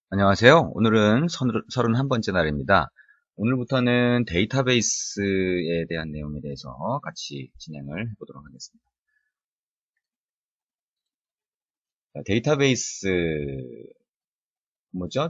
안녕하세요. 오늘은 31번째 날입니다. 오늘부터는 데이터베이스에 대한 내용에 대해서 같이 진행을 해보도록 하겠습니다. 자, 데이터베이스, 뭐죠?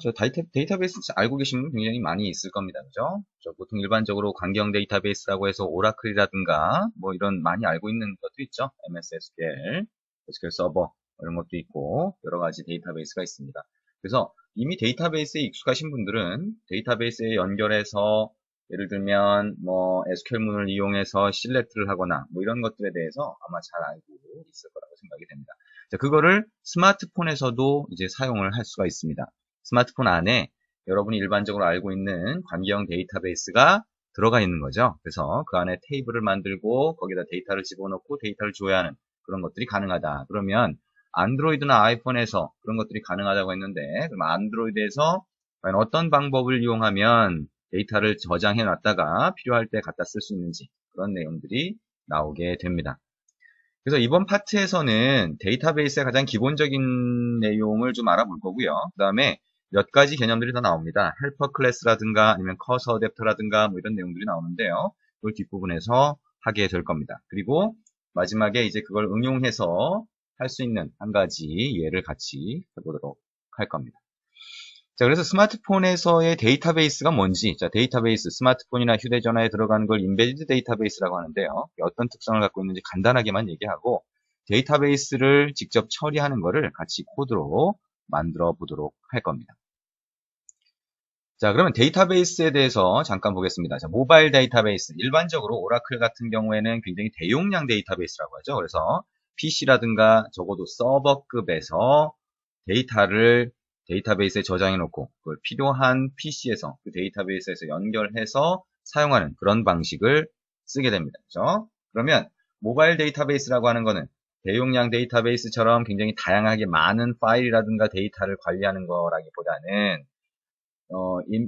데이터베이스 알고 계신 분 굉장히 많이 있을 겁니다. 그죠? 보통 일반적으로 관경 데이터베이스라고 해서 오라클이라든가, 뭐 이런 많이 알고 있는 것도 있죠. MS SQL, SQL 서버, 이런 것도 있고, 여러 가지 데이터베이스가 있습니다. 그래서 이미 데이터베이스에 익숙하신 분들은 데이터베이스에 연결해서 예를 들면 뭐 SQL문을 이용해서 실렉트를 하거나 뭐 이런 것들에 대해서 아마 잘 알고 있을 거라고 생각이 됩니다. 자, 그거를 스마트폰에서도 이제 사용을 할 수가 있습니다. 스마트폰 안에 여러분이 일반적으로 알고 있는 관계형 데이터베이스가 들어가 있는 거죠. 그래서 그 안에 테이블을 만들고 거기다 데이터를 집어넣고 데이터를 조회하는 그런 것들이 가능하다. 그러면 안드로이드나 아이폰에서 그런 것들이 가능하다고 했는데, 그럼 안드로이드에서 과연 어떤 방법을 이용하면 데이터를 저장해 놨다가 필요할 때 갖다 쓸 수 있는지 그런 내용들이 나오게 됩니다. 그래서 이번 파트에서는 데이터베이스의 가장 기본적인 내용을 좀 알아볼 거고요. 그 다음에 몇 가지 개념들이 더 나옵니다. 헬퍼 클래스라든가 아니면 커서 어댑터라든가 뭐 이런 내용들이 나오는데요. 그걸 뒷부분에서 하게 될 겁니다. 그리고 마지막에 이제 그걸 응용해서 할 수 있는 한 가지 예를 같이 해보도록 할 겁니다. 자, 그래서 스마트폰에서의 데이터베이스가 뭔지, 자, 데이터베이스, 스마트폰이나 휴대전화에 들어가는 걸 인베디드 데이터베이스라고 하는데요. 어떤 특성을 갖고 있는지 간단하게만 얘기하고, 데이터베이스를 직접 처리하는 거를 같이 코드로 만들어 보도록 할 겁니다. 자, 그러면 데이터베이스에 대해서 잠깐 보겠습니다. 자, 모바일 데이터베이스. 일반적으로 오라클 같은 경우에는 굉장히 대용량 데이터베이스라고 하죠. 그래서 PC라든가 적어도 서버급에서 데이터를 데이터베이스에 저장해 놓고 그걸 필요한 PC에서 그 데이터베이스에서 연결해서 사용하는 그런 방식을 쓰게 됩니다. 그렇죠? 그러면 모바일 데이터베이스라고 하는 거는 대용량 데이터베이스처럼 굉장히 다양하게 많은 파일이라든가 데이터를 관리하는 거라기보다는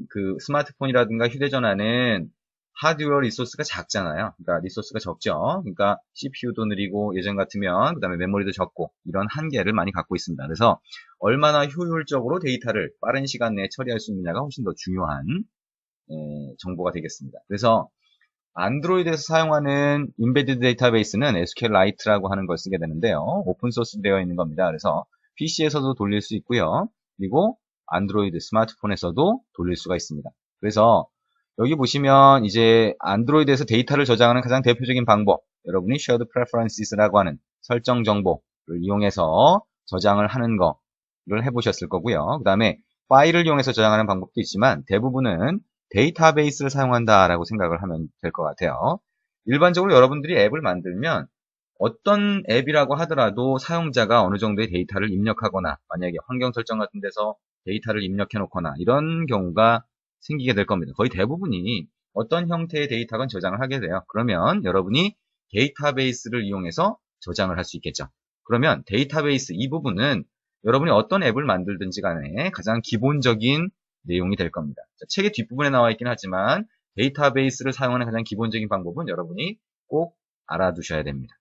그 스마트폰이라든가 휴대전화는 하드웨어 리소스가 작잖아요. 그러니까 리소스가 적죠. 그러니까 CPU도 느리고 예전 같으면 그다음에 메모리도 적고 이런 한계를 많이 갖고 있습니다. 그래서 얼마나 효율적으로 데이터를 빠른 시간 내에 처리할 수 있느냐가 훨씬 더 중요한 정보가 되겠습니다. 그래서 안드로이드에서 사용하는 인베디드 데이터베이스는 SQLite라고 하는 걸 쓰게 되는데요. 오픈소스 되어 있는 겁니다. 그래서 PC에서도 돌릴 수 있고요. 그리고 안드로이드 스마트폰에서도 돌릴 수가 있습니다. 그래서 여기 보시면 이제 안드로이드에서 데이터를 저장하는 가장 대표적인 방법, 여러분이 Shared Preferences라고 하는 설정 정보를 이용해서 저장을 하는 거를 해보셨을 거고요. 그 다음에 파일을 이용해서 저장하는 방법도 있지만 대부분은 데이터베이스를 사용한다라고 생각을 하면 될 것 같아요. 일반적으로 여러분들이 앱을 만들면 어떤 앱이라고 하더라도 사용자가 어느 정도의 데이터를 입력하거나 만약에 환경 설정 같은 데서 데이터를 입력해 놓거나 이런 경우가 생기게 될 겁니다. 거의 대부분이 어떤 형태의 데이터건 저장을 하게 돼요. 그러면 여러분이 데이터베이스를 이용해서 저장을 할 수 있겠죠. 그러면 데이터베이스 이 부분은 여러분이 어떤 앱을 만들든지 간에 가장 기본적인 내용이 될 겁니다. 자, 책의 뒷부분에 나와 있긴 하지만 데이터베이스를 사용하는 가장 기본적인 방법은 여러분이 꼭 알아두셔야 됩니다.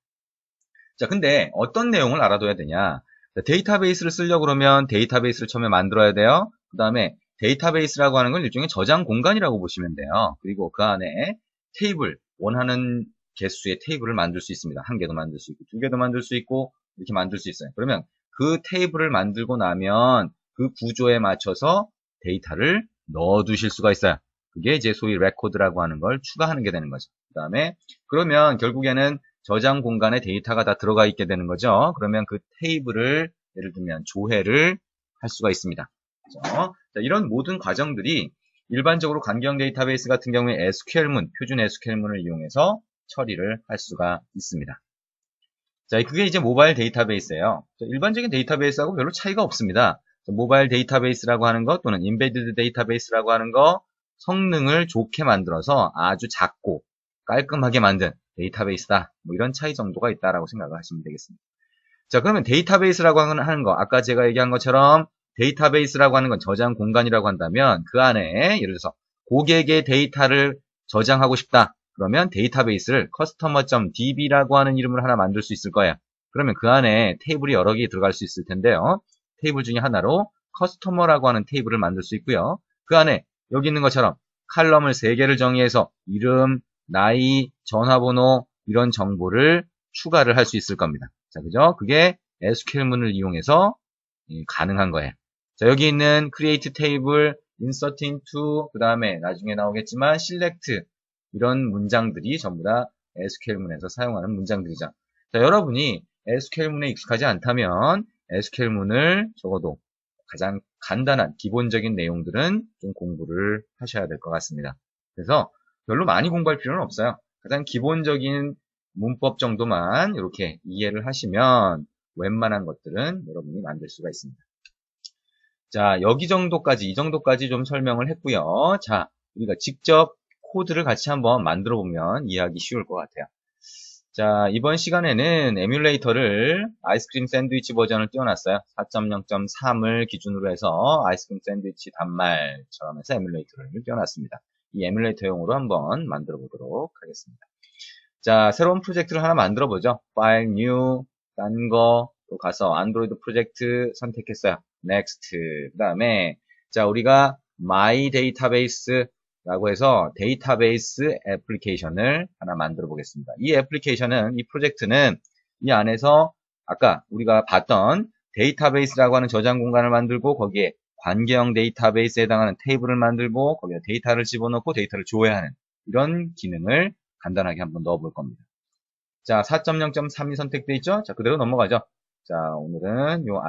자, 근데 어떤 내용을 알아둬야 되냐? 자, 데이터베이스를 쓰려고 그러면 데이터베이스를 처음에 만들어야 돼요. 그 다음에 데이터베이스라고 하는 건 일종의 저장 공간이라고 보시면 돼요. 그리고 그 안에 테이블, 원하는 개수의 테이블을 만들 수 있습니다. 한 개도 만들 수 있고, 두 개도 만들 수 있고, 이렇게 만들 수 있어요. 그러면 그 테이블을 만들고 나면 그 구조에 맞춰서 데이터를 넣어 두실 수가 있어요. 그게 이제 소위 레코드라고 하는 걸 추가하는 게 되는 거죠. 그 다음에 그러면 결국에는 저장 공간에 데이터가 다 들어가 있게 되는 거죠. 그러면 그 테이블을 예를 들면 조회를 할 수가 있습니다. 그렇죠? 자, 이런 모든 과정들이 일반적으로 관경 데이터베이스 같은 경우에 SQL문, 표준 SQL문을 이용해서 처리를 할 수가 있습니다. 자, 그게 이제 모바일 데이터베이스예요. 일반적인 데이터베이스하고 별로 차이가 없습니다. 모바일 데이터베이스라고 하는 것 또는 인베디드 데이터베이스라고 하는 거 성능을 좋게 만들어서 아주 작고 깔끔하게 만든 데이터베이스다. 뭐 이런 차이 정도가 있다라고 생각을 하시면 되겠습니다. 자, 그러면 데이터베이스라고 하는 거, 아까 제가 얘기한 것처럼 데이터베이스라고 하는 건 저장 공간이라고 한다면 그 안에 예를 들어서 고객의 데이터를 저장하고 싶다. 그러면 데이터베이스를 customer.db라고 하는 이름을 하나 만들 수 있을 거예요. 그러면 그 안에 테이블이 여러 개 들어갈 수 있을 텐데요. 테이블 중에 하나로 커스터머라고 하는 테이블을 만들 수 있고요. 그 안에 여기 있는 것처럼 칼럼을 3개를 정의해서 이름, 나이, 전화번호 이런 정보를 추가를 할 수 있을 겁니다. 자, 그죠? 그게 SQL문을 이용해서 가능한 거예요. 자, 여기 있는 create table, insert into, 그 다음에 나중에 나오겠지만 select 이런 문장들이 전부 다 SQL문에서 사용하는 문장들이죠. 자, 여러분이 SQL문에 익숙하지 않다면 SQL문을 적어도 가장 간단한 기본적인 내용들은 좀 공부를 하셔야 될 것 같습니다. 그래서 별로 많이 공부할 필요는 없어요. 가장 기본적인 문법 정도만 이렇게 이해를 하시면 웬만한 것들은 여러분이 만들 수가 있습니다. 자, 이 정도까지 좀 설명을 했고요. 자, 우리가 직접 코드를 같이 한번 만들어 보면 이해하기 쉬울 것 같아요. 자, 이번 시간에는 에뮬레이터를 아이스크림 샌드위치 버전을 띄워놨어요. 4.0.3을 기준으로 해서 아이스크림 샌드위치 단말처럼 해서 에뮬레이터를 띄워놨습니다. 이 에뮬레이터용으로 한번 만들어 보도록 하겠습니다. 자, 새로운 프로젝트를 하나 만들어 보죠. 파일, 뉴, 딴 거, 또 가서 안드로이드 프로젝트 선택했어요. 넥스트. 그 다음에, 자, 우리가 my database 라고 해서 데이터베이스 애플리케이션을 하나 만들어 보겠습니다. 이 애플리케이션은, 이 프로젝트는 이 안에서 아까 우리가 봤던 데이터베이스라고 하는 저장 공간을 만들고 거기에 관계형 데이터베이스에 해당하는 테이블을 만들고 거기에 데이터를 집어넣고 데이터를 조회하는 이런 기능을 간단하게 한번 넣어 볼 겁니다. 자, 4.0.3이 선택되어 있죠? 자, 그대로 넘어가죠. 자, 오늘은 요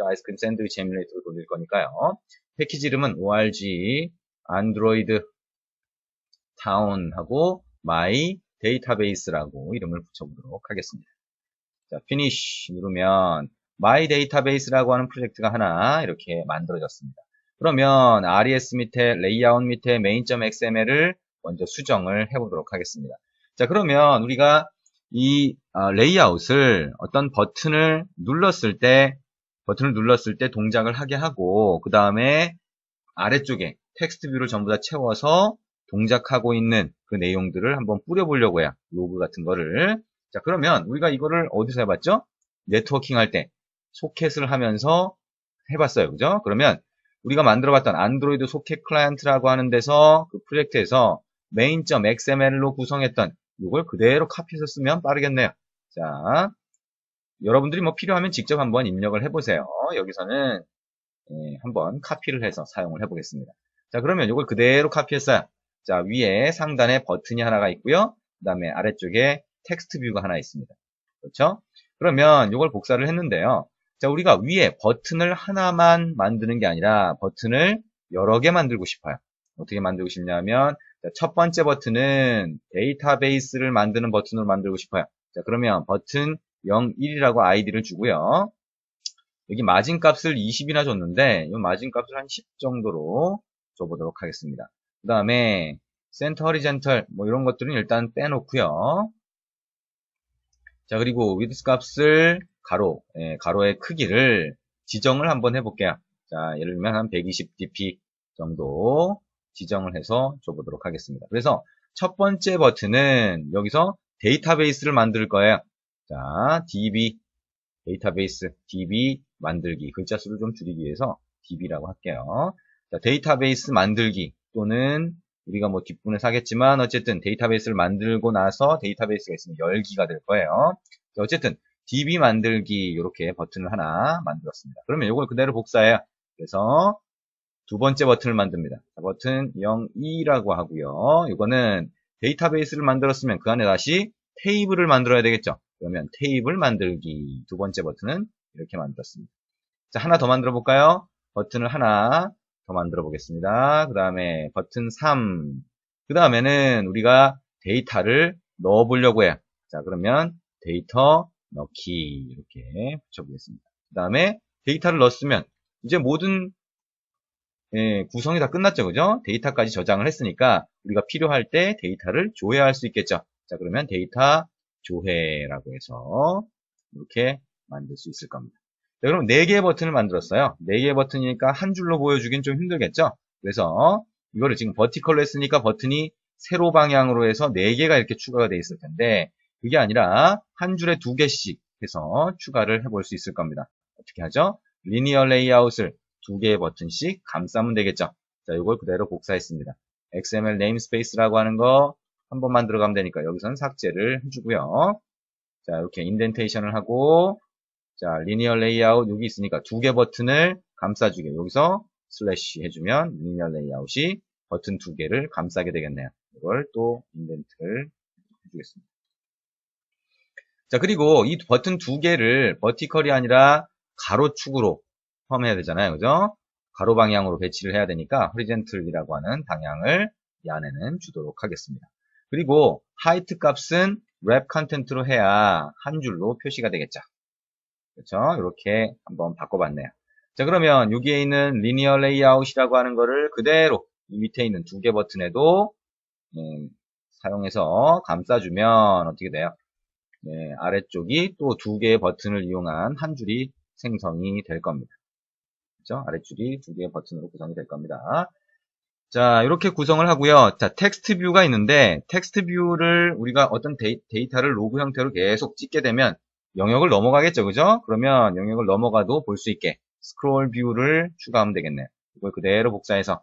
아이스크림 샌드위치 에뮬레이터를 돌릴 거니까요. 패키지 이름은 org 안드로이드 타운하고 my database라고 이름을 붙여보도록 하겠습니다. 자, finish 누르면 my database라고 하는 프로젝트가 하나 이렇게 만들어졌습니다. 그러면 res 밑에 layout 밑에 main.xml을 먼저 수정을 해보도록 하겠습니다. 자, 그러면 우리가 이 레이아웃을 어떤 버튼을 눌렀을 때 동작을 하게 하고 그 다음에 아래쪽에 텍스트 뷰를 전부 다 채워서 동작하고 있는 그 내용들을 한번 뿌려보려고 해요. 로그 같은 거를. 자, 그러면 우리가 이거를 어디서 해봤죠? 네트워킹 할 때 소켓을 하면서 해봤어요. 그죠? 그러면 우리가 만들어봤던 안드로이드 소켓 클라이언트라고 하는 데서 그 프로젝트에서 main.xml로 구성했던 이걸 그대로 카피해서 쓰면 빠르겠네요. 자, 여러분들이 뭐 필요하면 직접 한번 입력을 해보세요. 여기서는 한번 카피를 해서 사용을 해보겠습니다. 자, 그러면 이걸 그대로 카피했어요. 자, 위에 상단에 버튼이 하나가 있고요. 그 다음에 아래쪽에 텍스트 뷰가 하나 있습니다. 그렇죠? 그러면 이걸 복사를 했는데요. 자, 우리가 위에 버튼을 하나만 만드는 게 아니라 버튼을 여러 개 만들고 싶어요. 어떻게 만들고 싶냐면 첫 번째 버튼은 데이터베이스를 만드는 버튼으로 만들고 싶어요. 자, 그러면 버튼 01이라고 아이디를 주고요. 여기 마진값을 20이나 줬는데 이 마진값을 한 10 정도로 줘보도록 하겠습니다. 그 다음에 센터 허리젠털 뭐 이런 것들은 일단 빼놓고요. 자, 그리고 width 값을 가로의 크기를 지정을 한번 해볼게요. 자, 예를 들면 한 120dp 정도 지정을 해서 줘보도록 하겠습니다. 그래서 첫 번째 버튼은 여기서 데이터베이스를 만들 거예요. 자, db 데이터베이스 db 만들기 글자 수를 좀 줄이기 위해서 db라고 할게요. 자, 데이터베이스 만들기 또는 우리가 뭐 뒷부분에 하겠지만 어쨌든 데이터베이스를 만들고 나서 데이터베이스가 있으면 열기가 될 거예요. 자, 어쨌든 db 만들기 이렇게 버튼을 하나 만들었습니다. 그러면 이걸 그대로 복사해요. 그래서 두 번째 버튼을 만듭니다. 자, 버튼 02라고 하고요. 이거는 데이터베이스를 만들었으면 그 안에 다시 테이블을 만들어야 되겠죠. 그러면 테이블 만들기 두 번째 버튼은 이렇게 만들었습니다. 자, 하나 더 만들어 볼까요? 버튼을 하나 더 만들어 보겠습니다. 그 다음에 버튼 3. 그 다음에는 우리가 데이터를 넣어 보려고 해요. 자, 그러면 데이터 넣기 이렇게 붙여보겠습니다. 그 다음에 데이터를 넣었으면 이제 모든 구성이 다 끝났죠. 그죠? 데이터까지 저장을 했으니까 우리가 필요할 때 데이터를 조회할 수 있겠죠. 자, 그러면 데이터 조회라고 해서 이렇게 만들 수 있을 겁니다. 자, 그럼 4개의 버튼을 만들었어요. 4개의 버튼이니까 한 줄로 보여주긴 좀 힘들겠죠? 그래서 이거를 지금 버티컬로 했으니까 버튼이 세로 방향으로 해서 4개가 이렇게 추가가 되어 있을 텐데 그게 아니라 한 줄에 2개씩 해서 추가를 해볼 수 있을 겁니다. 어떻게 하죠? 리니어 레이아웃을 두 개의 버튼씩 감싸면 되겠죠. 자, 이걸 그대로 복사했습니다. XML namespace라고 하는 거 한 번만 들어가면 되니까 여기서는 삭제를 해주고요. 자, 이렇게 인덴테이션을 하고, 자, 리니어 레이아웃 여기 있으니까 두 개 버튼을 감싸주게. 여기서 슬래시 해주면 리니어 레이아웃이 버튼 두 개를 감싸게 되겠네요. 이걸 또 인덴트를 해주겠습니다. 자, 그리고 이 버튼 두 개를 버티컬이 아니라 가로축으로 펌해야 되잖아요. 그죠? 가로 방향으로 배치를 해야 되니까 호리젠틀이라고 하는 방향을 이 안에는 주도록 하겠습니다. 그리고 하이트 값은 랩 컨텐트로 해야 한 줄로 표시가 되겠죠. 그렇죠? 이렇게 한번 바꿔봤네요. 자, 그러면 여기에 있는 리니어 레이아웃이라고 하는 거를 그대로 이 밑에 있는 두 개 버튼에도 사용해서 감싸주면 어떻게 돼요? 네, 아래쪽이 또 두 개의 버튼을 이용한 한 줄이 생성이 될 겁니다. 그렇죠? 아랫줄이 두 개의 버튼으로 구성이 될 겁니다. 자, 이렇게 구성을 하고요. 자, 텍스트 뷰가 있는데 텍스트 뷰를 우리가 어떤 데이터를 로그 형태로 계속 찍게 되면 영역을 넘어가겠죠. 그죠? 그러면 영역을 넘어가도 볼 수 있게 스크롤 뷰를 추가하면 되겠네요. 이걸 그대로 복사해서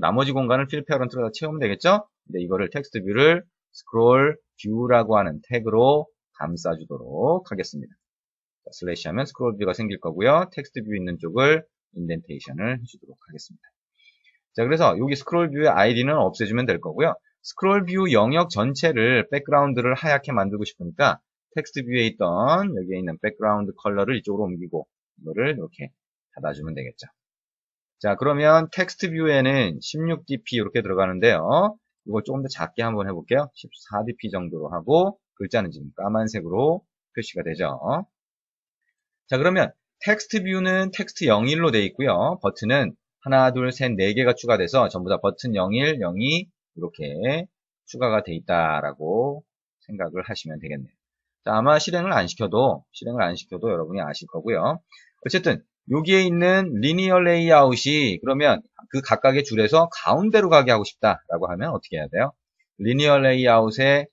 나머지 공간을 필 페어런트로 채우면 되겠죠? 근데 이거를 텍스트 뷰를 스크롤 뷰라고 하는 태그로 감싸주도록 하겠습니다. 자, 슬래시 하면 스크롤 뷰가 생길 거고요. 텍스트 뷰 있는 쪽을 인덴테이션을 해주도록 하겠습니다. 자, 그래서 여기 스크롤 뷰의 아이디는 없애주면 될 거고요. 스크롤 뷰 영역 전체를 백그라운드를 하얗게 만들고 싶으니까 텍스트 뷰에 있던 여기에 있는 백그라운드 컬러를 이쪽으로 옮기고 이거를 이렇게 닫아주면 되겠죠. 자, 그러면 텍스트 뷰에는 16dp 이렇게 들어가는데요. 이걸 조금 더 작게 한번 해볼게요. 14dp 정도로 하고 글자는 지금 까만색으로 표시가 되죠. 자, 그러면 텍스트 뷰는 텍스트 01로 되어 있고요. 버튼은 하나, 둘, 셋, 네 개가 추가돼서 전부 다 버튼 01, 02 이렇게 추가가 돼 있다라고 생각을 하시면 되겠네요. 자, 아마 실행을 안 시켜도 여러분이 아실 거고요. 어쨌든 여기에 있는 리니어 레이아웃이 그러면 그 각각의 줄에서 가운데로 가게 하고 싶다라고 하면 어떻게 해야 돼요? 리니어 레이아웃에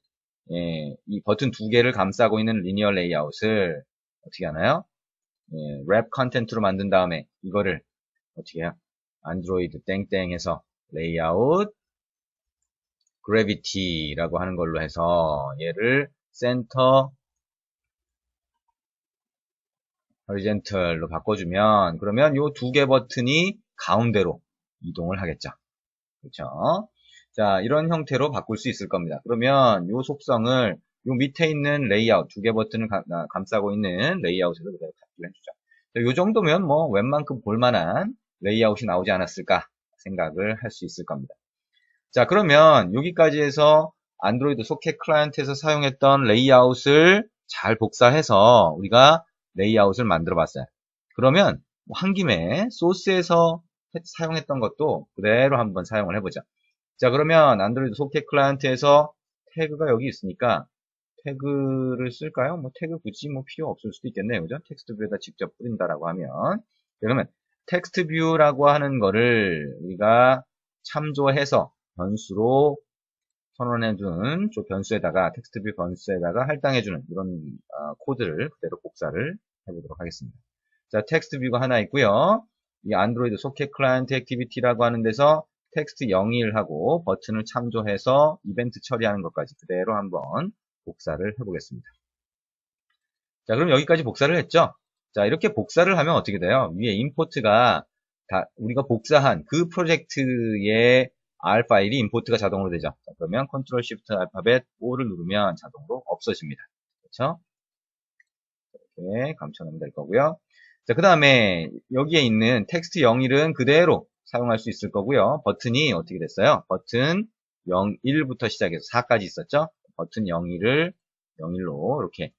이 버튼 두 개를 감싸고 있는 리니어 레이아웃을 어떻게 하나요? 랩 컨텐트로 만든 다음에 이거를 어떻게 해요? 안드로이드 땡땡 해서 레이아웃 그래비티라고 하는 걸로 해서 얘를 센터 호리젠털로 바꿔주면 그러면 요 두 개 버튼이 가운데로 이동을 하겠죠. 그렇죠? 자, 이런 형태로 바꿀 수 있을 겁니다. 그러면 요 속성을 요 밑에 있는 레이아웃 두 개 버튼을 감싸고 있는 레이아웃에서 그대로 카피를 해주죠. 요 정도면 뭐 웬만큼 볼만한 레이아웃이 나오지 않았을까 생각을 할 수 있을 겁니다. 자, 그러면 여기까지 해서 안드로이드 소켓 클라이언트에서 사용했던 레이아웃을 잘 복사해서 우리가 레이아웃을 만들어 봤어요. 그러면 한 김에 소스에서 사용했던 것도 그대로 한번 사용을 해보자. 자, 그러면 안드로이드 소켓 클라이언트에서 태그가 여기 있으니까 태그를 쓸까요? 뭐 태그 굳이 뭐 필요 없을 수도 있겠네요. 그죠? 텍스트 뷰에다 직접 뿌린다라고 하면. 그러면 텍스트 뷰라고 하는 거를 우리가 참조해서 변수로 선언해준 변수에다가 텍스트 뷰 변수에다가 할당해주는 이런 코드를 그대로 복사를 해보도록 하겠습니다. 자, 텍스트 뷰가 하나 있고요. 이 안드로이드 소켓 클라이언트 액티비티라고 하는 데서 텍스트 01하고 버튼을 참조해서 이벤트 처리하는 것까지 그대로 한번 복사를 해보겠습니다. 자, 그럼 여기까지 복사를 했죠? 자, 이렇게 복사를 하면 어떻게 돼요? 위에 임포트가 다 우리가 복사한 그 프로젝트의 R 파일이 임포트가 자동으로 되죠. 자, 그러면 컨트롤 시프트 알파벳 O를 누르면 자동으로 없어집니다. 그렇죠? 이렇게 감춰놓으면 될 거고요. 자, 그 다음에 여기에 있는 텍스트 01은 그대로 사용할 수 있을 거고요. 버튼이 어떻게 됐어요? 버튼 01부터 시작해서 4까지 있었죠? 버튼 01을 01로 이렇게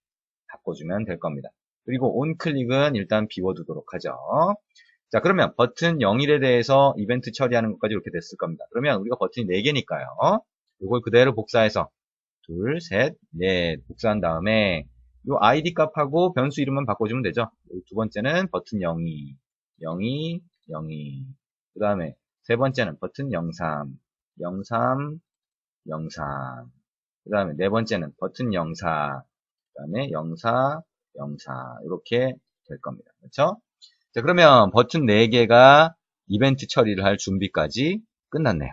바꿔주면 될 겁니다. 그리고 온클릭은 일단 비워두도록 하죠. 자, 그러면 버튼 01에 대해서 이벤트 처리하는 것까지 이렇게 됐을 겁니다. 그러면 우리가 버튼이 4개니까요. 이걸 그대로 복사해서 둘, 셋, 넷 복사한 다음에 이 ID 값하고 변수 이름만 바꿔주면 되죠. 두 번째는 버튼 02, 02, 02. 그 다음에 세 번째는 버튼 03, 03, 03. 그 다음에 네 번째는 버튼 04, 그 다음에 04, 04. 이렇게 될 겁니다. 그렇죠? 자, 그러면 버튼 4개가 이벤트 처리를 할 준비까지 끝났네요.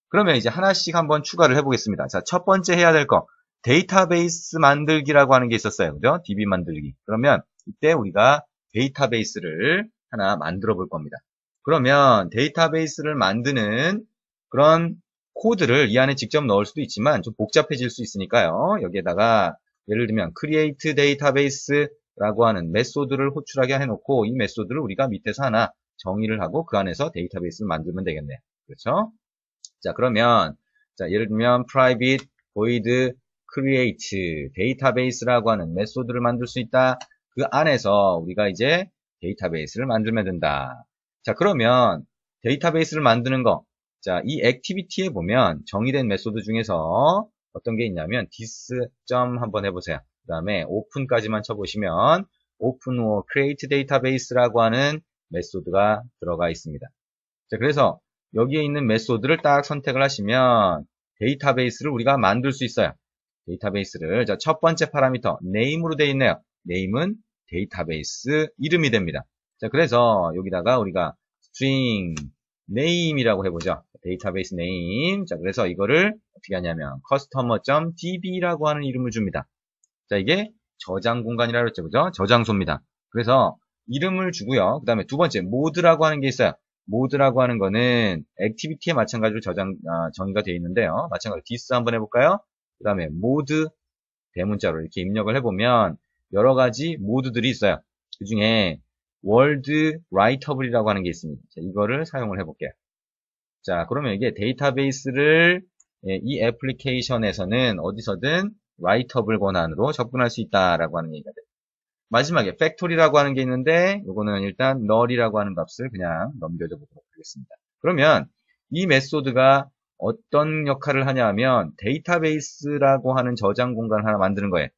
그러면 이제 하나씩 한번 추가를 해보겠습니다. 자, 첫 번째 해야 될 거, 데이터베이스 만들기라고 하는 게 있었어요. 그죠? DB 만들기. 그러면 이때 우리가 데이터베이스를 하나 만들어 볼 겁니다. 그러면 데이터베이스를 만드는 그런 코드를 이 안에 직접 넣을 수도 있지만 좀 복잡해질 수 있으니까요. 여기에다가 예를 들면 create database라고 하는 메소드를 호출하게 해놓고 이 메소드를 우리가 밑에서 하나 정의를 하고 그 안에서 데이터베이스를 만들면 되겠네요. 그렇죠? 자, 그러면 자, 예를 들면 private void create 데이터베이스라고 하는 메소드를 만들 수 있다. 그 안에서 우리가 이제 데이터베이스를 만들면 된다. 자, 그러면 데이터베이스를 만드는 거. 자, 이 액티비티에 보면 정의된 메소드 중에서 어떤 게 있냐면 this 점 한번 해보세요. 그 다음에 open까지만 쳐보시면 open or create database라고 하는 메소드가 들어가 있습니다. 자, 그래서 여기에 있는 메소드를 딱 선택을 하시면 데이터베이스를 우리가 만들 수 있어요. 데이터베이스를 자, 첫 번째 파라미터 name으로 되어 있네요. name은 데이터베이스 이름이 됩니다. 자, 그래서 여기다가 우리가 string name이라고 해보죠. 데이터베이스 name. 자, 그래서 이거를 어떻게 하냐면 customer.db라고 하는 이름을 줍니다. 자, 이게 저장 공간이라고 했죠. 그죠? 저장소입니다. 그래서 이름을 주고요. 그 다음에 두 번째 모드라고 하는 게 있어요. 모드라고 하는 거는 액티비티에 마찬가지로 정의가 되어 있는데요. 마찬가지로 this 한번 해볼까요? 그 다음에 모드 대문자로 이렇게 입력을 해보면 여러 가지 모드들이 있어요. 그 중에 월드 라이터블이라고 하는 게 있습니다. 자, 이거를 사용을 해볼게요. 자, 그러면 이게 데이터베이스를 이 애플리케이션에서는 어디서든 라이터블 권한으로 접근할 수 있다라고 하는 얘기가 돼요. 마지막에 팩토리라고 하는 게 있는데 이거는 일단 null이라고 하는 값을 그냥 넘겨줘 보도록 하겠습니다. 그러면 이 메소드가 어떤 역할을 하냐 하면 데이터베이스라고 하는 저장 공간을 하나 만드는 거예요.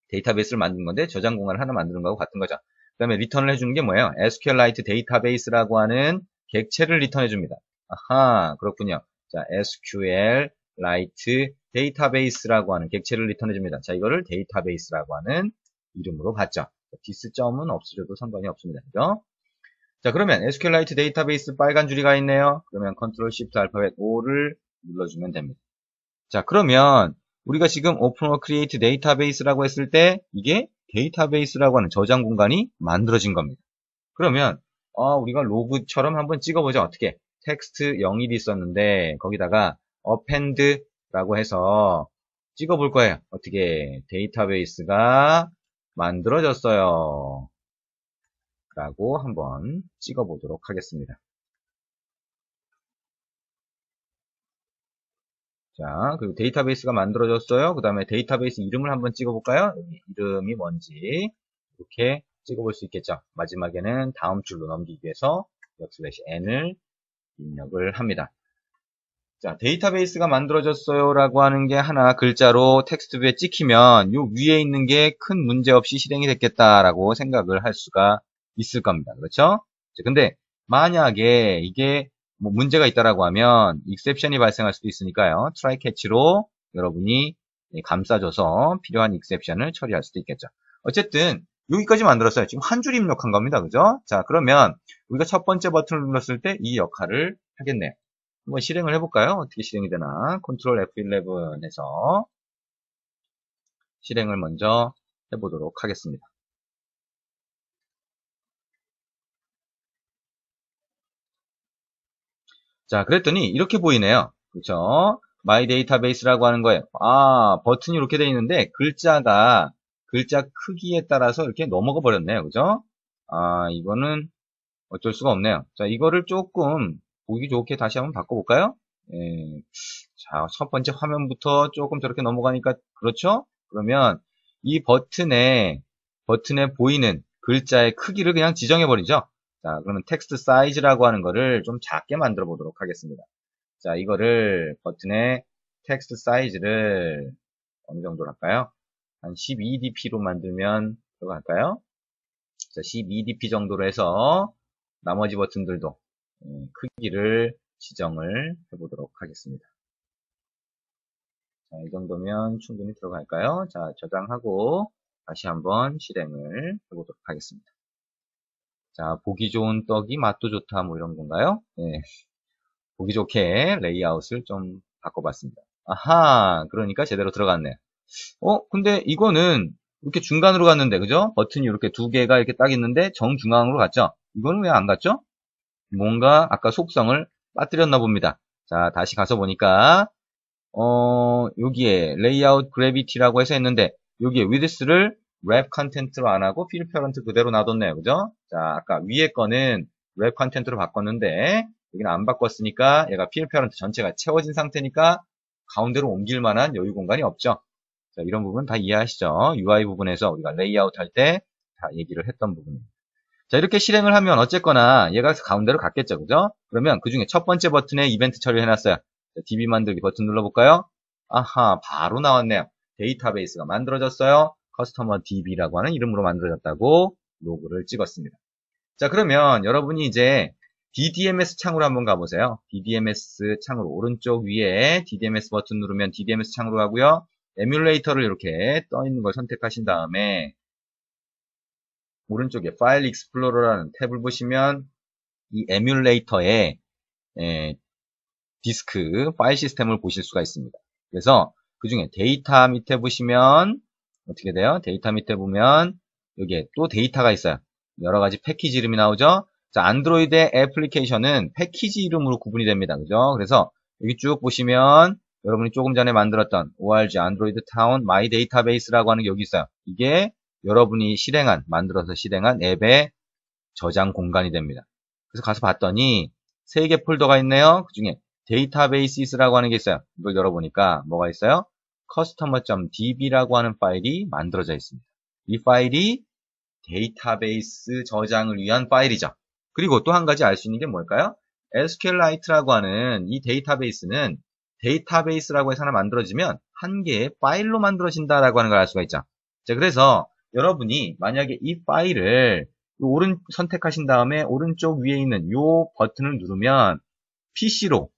데이터베이스를 만드는 건데 저장 공간을 하나 만드는 거하고 같은 거죠. 그 다음에 리턴을 해주는 게 뭐예요? SQLite 데이터베이스라고 하는 객체를 리턴해 줍니다. 아하, 그렇군요. 자, SQLite 데이터베이스라고 하는 객체를 리턴해 줍니다. 자, 이거를 데이터베이스라고 하는 이름으로 봤죠. 디스 점은 없어져도 상관이 없습니다. 그죠? 자, 그러면 SQLite 데이터베이스 빨간 줄이가 있네요. 그러면 Ctrl Shift 알파벳 O를 눌러주면 됩니다. 자, 그러면 우리가 지금 Open or Create Database라고 했을 때 이게 데이터베이스라고 하는 저장 공간이 만들어진 겁니다. 그러면 우리가 로그처럼 한번 찍어보자. 어떻게? 텍스트 01이 있었는데 거기다가 append라고 해서 찍어볼 거예요. 어떻게? 데이터베이스가 만들어졌어요. 라고 한번 찍어보도록 하겠습니다. 자, 그리고 데이터베이스가 만들어졌어요. 그 다음에 데이터베이스 이름을 한번 찍어볼까요? 여기 이름이 뭔지 이렇게 찍어볼 수 있겠죠. 마지막에는 다음 줄로 넘기기 위해서 \n을 입력을 합니다. 자, 데이터베이스가 만들어졌어요 라고 하는 게 하나 글자로 텍스트뷰에 찍히면 요 위에 있는 게 큰 문제 없이 실행이 됐겠다라고 생각을 할 수가 있을 겁니다. 그렇죠? 근데 만약에 이게 뭐 문제가 있다라고 하면 익셉션이 발생할 수도 있으니까요. try catch로 여러분이 감싸줘서 필요한 익셉션을 처리할 수도 있겠죠. 어쨌든 여기까지 만들었어요. 지금 한 줄 입력한 겁니다. 그죠? 자, 그러면 우리가 첫 번째 버튼을 눌렀을 때 이 역할을 하겠네요. 한번 실행을 해볼까요? 어떻게 실행이 되나? Ctrl F11 해서 실행을 먼저 해보도록 하겠습니다. 자, 그랬더니 이렇게 보이네요. 그렇죠? My Database라고 하는 거예요. 버튼이 이렇게 되어 있는데 글자 크기에 따라서 이렇게 넘어가 버렸네요. 그죠? 이거는 어쩔 수가 없네요. 자, 이거를 조금 보기 좋게 다시 한번 바꿔볼까요? 예. 자, 첫 번째 화면부터 조금 저렇게 넘어가니까 그렇죠? 그러면 이 버튼에 보이는 글자의 크기를 그냥 지정해 버리죠. 자, 그러면 텍스트 사이즈라고 하는 거를 좀 작게 만들어 보도록 하겠습니다. 자, 이거를 버튼의 텍스트 사이즈를 어느 정도로 할까요? 한 12dp로 만들면 들어갈까요? 자, 12dp 정도로 해서 나머지 버튼들도 크기를 지정을 해보도록 하겠습니다. 자, 이 정도면 충분히 들어갈까요? 자, 저장하고 다시 한번 실행을 해보도록 하겠습니다. 자, 보기 좋은 떡이 맛도 좋다, 뭐 이런 건가요? 네. 보기 좋게 레이아웃을 좀 바꿔봤습니다. 아하, 그러니까 제대로 들어갔네. 근데 이거는 이렇게 중간으로 갔는데, 그죠? 버튼이 이렇게 두 개가 이렇게 딱 있는데 정중앙으로 갔죠? 이거는 왜 안 갔죠? 뭔가 아까 속성을 빠뜨렸나 봅니다. 자, 다시 가서 보니까, 여기에 레이아웃 그래비티라고 해서 했는데, 여기에 width를 랩 컨텐트로 안 하고 필 페런트 그대로 놔뒀네요. 그죠? 자, 아까 위에 거는 랩 컨텐트로 바꿨는데, 여기는 안 바꿨으니까 얘가 필 페런트 전체가 채워진 상태니까 가운데로 옮길 만한 여유 공간이 없죠. 자, 이런 부분 다 이해하시죠? UI 부분에서 우리가 레이아웃 할 때 다 얘기를 했던 부분입니다. 자, 이렇게 실행을 하면 어쨌거나 얘가 가운데로 갔겠죠. 그죠? 그러면 그 중에 첫 번째 버튼에 이벤트 처리를 해놨어요. 자, DB 만들기 버튼 눌러볼까요? 아하, 바로 나왔네요. 데이터베이스가 만들어졌어요. 커스터머 DB라고 하는 이름으로 만들어졌다고 로그를 찍었습니다. 자, 그러면 여러분이 이제 DDMS 창으로 한번 가보세요. DDMS 창으로 오른쪽 위에 DDMS 버튼 누르면 DDMS 창으로 가고요. 에뮬레이터를 이렇게 떠 있는 걸 선택하신 다음에 오른쪽에 파일 익스플로러라는 탭을 보시면 이 에뮬레이터의 디스크 파일 시스템을 보실 수가 있습니다. 그래서 그 중에 데이터 밑에 보시면 어떻게 돼요? 데이터 밑에 보면 여기에 또 데이터가 있어요. 여러 가지 패키지 이름이 나오죠? 자, 안드로이드의 애플리케이션은 패키지 이름으로 구분이 됩니다. 그죠? 그래서 여기 쭉 보시면 여러분이 조금 전에 만들었던 ORG 안드로이드 타운 마이 데이터베이스라고 하는 게 여기 있어요. 이게 여러분이 만들어서 실행한 앱의 저장 공간이 됩니다. 그래서 가서 봤더니 3개 폴더가 있네요. 그 중에 데이터베이스라고 하는 게 있어요. 이걸 열어보니까 뭐가 있어요? customer.db라고 하는 파일이 만들어져 있습니다. 이 파일이 데이터베이스 저장을 위한 파일이죠. 그리고 또 한 가지 알 수 있는 게 뭘까요? SQLite라고 하는 이 데이터베이스는 데이터베이스라고 해서 하나 만들어지면 한 개의 파일로 만들어진다라고 하는 걸 알 수가 있죠. 자, 그래서 여러분이 만약에 이 파일을 선택하신 다음에 오른쪽 위에 있는 이 버튼을 누르면 PC로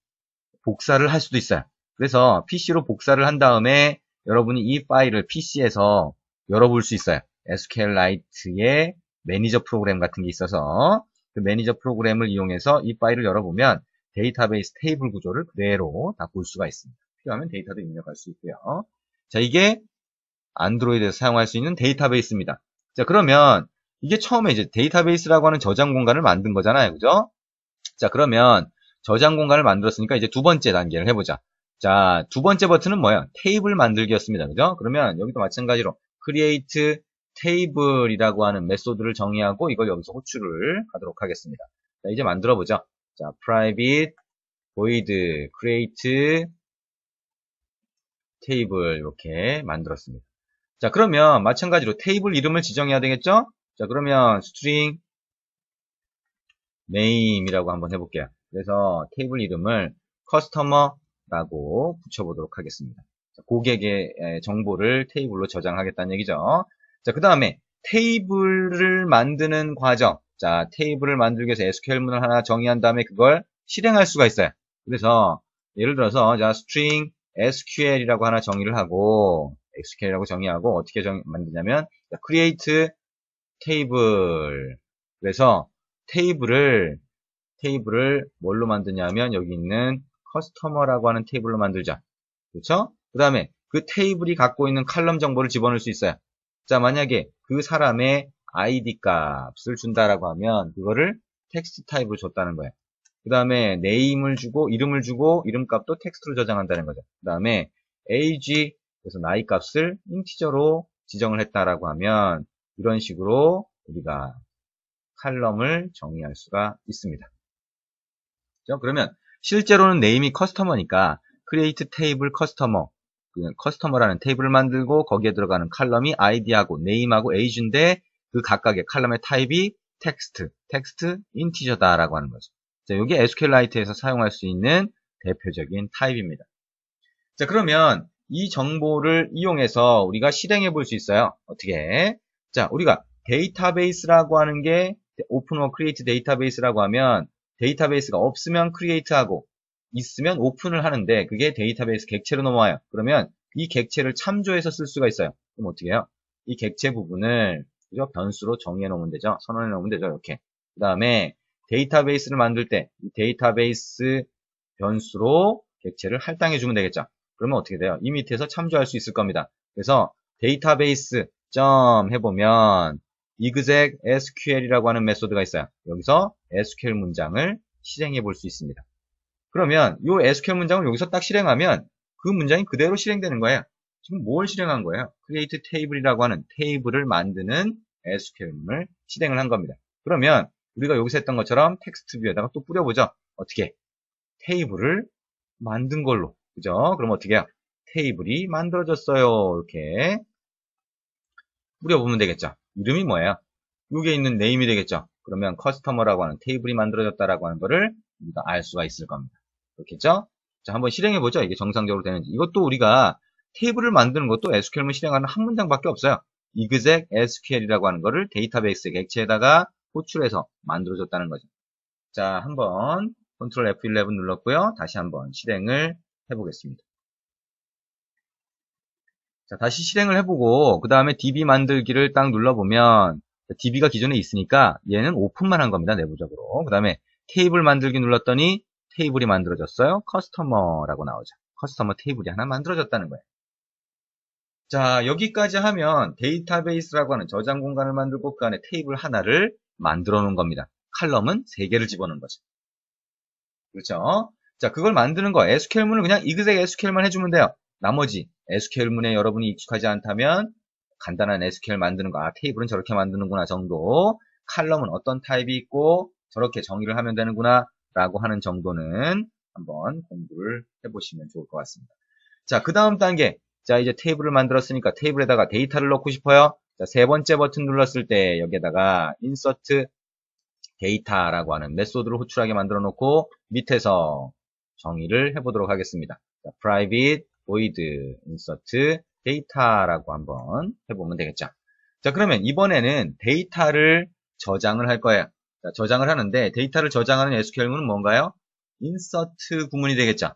복사를 할 수도 있어요. 그래서 PC로 복사를 한 다음에 여러분이 이 파일을 PC에서 열어볼 수 있어요. SQLite의 매니저 프로그램 같은 게 있어서 그 매니저 프로그램을 이용해서 이 파일을 열어보면 데이터베이스 테이블 구조를 그대로 다 볼 수가 있습니다. 필요하면 데이터도 입력할 수 있고요. 자, 이게 안드로이드에서 사용할 수 있는 데이터베이스입니다. 자, 그러면 이게 처음에 이제 데이터베이스라고 하는 저장 공간을 만든 거잖아요. 그죠? 자, 그러면 저장 공간을 만들었으니까 이제 두 번째 단계를 해보자. 자, 두 번째 버튼은 뭐예요? 테이블 만들기였습니다. 그죠? 그러면 여기도 마찬가지로 create table이라고 하는 메소드를 정의하고 이걸 여기서 호출을 하도록 하겠습니다. 자, 이제 만들어 보죠. 자, private void create table 이렇게 만들었습니다. 자, 그러면 마찬가지로 테이블 이름을 지정해야 되겠죠? 자, 그러면 string name이라고 한번 해볼게요. 그래서 테이블 이름을 customer라고 붙여보도록 하겠습니다. 자, 고객의 정보를 테이블로 저장하겠다는 얘기죠. 자, 그 다음에 테이블을 만드는 과정. 자, 테이블을 만들기 위해서 SQL문을 하나 정의한 다음에 그걸 실행할 수가 있어요. 그래서 예를 들어서 자, string SQL이라고 하나 정의를 하고 SQL이라고 정의하고 어떻게 만드냐면 자, create table. 그래서 테이블을 뭘로 만드냐면 여기 있는 커스터머라고 하는 테이블로 만들자. 그렇죠? 그 다음에 그 테이블이 갖고 있는 칼럼 정보를 집어넣을 수 있어요. 자, 만약에 그 사람의 ID 값을 준다라고 하면 그거를 텍스트 타입으로 줬다는 거예요. 그 다음에 네임을 주고 이름을 주고 이름 값도 텍스트로 저장한다는 거죠. 그 다음에 age 그래서 나이 값을 인티저로 지정을 했다라고 하면 이런 식으로 우리가 칼럼을 정의할 수가 있습니다. 그렇죠? 그러면 실제로는 네임이 커스터머니까 create table customer 커스터머라는 테이블을 만들고 거기에 들어가는 칼럼이 id하고 name하고 age인데 그 각각의 칼럼의 타입이 텍스트 인티저다라고 하는 거죠. 자, 이게 SQLite에서 사용할 수 있는 대표적인 타입입니다. 자, 그러면 이 정보를 이용해서 우리가 실행해 볼 수 있어요. 어떻게? 자, 우리가 데이터베이스라고 하는 게 오픈 or create 데이터베이스라고 하면 데이터베이스가 없으면 create하고 있으면 오픈을 하는데 그게 데이터베이스 객체로 넘어와요. 그러면 이 객체를 참조해서 쓸 수가 있어요. 그럼 어떻게 해요? 이 객체 부분을 그죠? 변수로 정의해 놓으면 되죠. 선언해 놓으면 되죠. 이렇게. 그 다음에 데이터베이스를 만들 때 이 데이터베이스 변수로 객체를 할당해주면 되겠죠. 그러면 어떻게 돼요? 이 밑에서 참조할 수 있을 겁니다. 그래서 데이터베이스 점 해보면 exec SQL이라고 하는 메소드가 있어요. 여기서 SQL 문장을 실행해 볼 수 있습니다. 그러면 이 SQL 문장을 여기서 딱 실행하면 그 문장이 그대로 실행되는 거예요. 지금 뭘 실행한 거예요? create table이라고 하는 테이블을 만드는 SQL문을 실행을 한 겁니다. 그러면 우리가 여기서 했던 것처럼 텍스트 뷰에다가 또 뿌려보죠. 어떻게? 테이블을 만든 걸로. 그죠? 그럼 어떻게 해요? 테이블이 만들어졌어요. 이렇게 뿌려보면 되겠죠. 이름이 뭐예요? 여기에 있는 네임이 되겠죠. 그러면 커스터머라고 하는 테이블이 만들어졌다라고 하는 거를 우리가 알 수가 있을 겁니다. 그렇겠죠? 자, 한번 실행해보죠. 이게 정상적으로 되는지. 이것도 우리가 테이블을 만드는 것도 SQL만 실행하는 한 문장밖에 없어요. exec SQL이라고 하는 거를 데이터베이스 객체에다가 호출해서 만들어줬다는 거죠. 자, 한번 컨트롤 F11 눌렀고요. 다시 한번 실행을 해보겠습니다. 자, 다시 실행을 해보고 그 다음에 DB 만들기를 딱 눌러보면 DB가 기존에 있으니까 얘는 오픈만 한 겁니다. 내부적으로. 그 다음에 테이블 만들기 눌렀더니 테이블이 만들어졌어요. 커스터머라고 나오죠. 커스터머 테이블이 하나 만들어졌다는 거예요. 자, 여기까지 하면 데이터베이스라고 하는 저장 공간을 만들고 그 안에 테이블 하나를 만들어 놓은 겁니다. 칼럼은 3개를 집어넣은 거죠. 그렇죠? 자, 그걸 만드는 거 SQL문을 그냥 exec SQL만 해주면 돼요. 나머지 SQL문에 여러분이 익숙하지 않다면 간단한 SQL 만드는 거, 테이블은 저렇게 만드는구나 정도, 칼럼은 어떤 타입이 있고 저렇게 정의를 하면 되는구나 라고 하는 정도는 한번 공부를 해보시면 좋을 것 같습니다. 자, 그 다음 단계. 자, 이제 테이블을 만들었으니까 테이블에다가 데이터를 넣고 싶어요. 자, 3번째 버튼 눌렀을 때 여기에다가 insert 데이터라고 하는 메소드를 호출하게 만들어 놓고 밑에서 정의를 해보도록 하겠습니다. 자, private void insert data라고 한번 해보면 되겠죠. 자, 그러면 이번에는 데이터를 저장을 할 거예요. 자, 저장을 하는데 데이터를 저장하는 SQL문은 뭔가요? insert 구문이 되겠죠.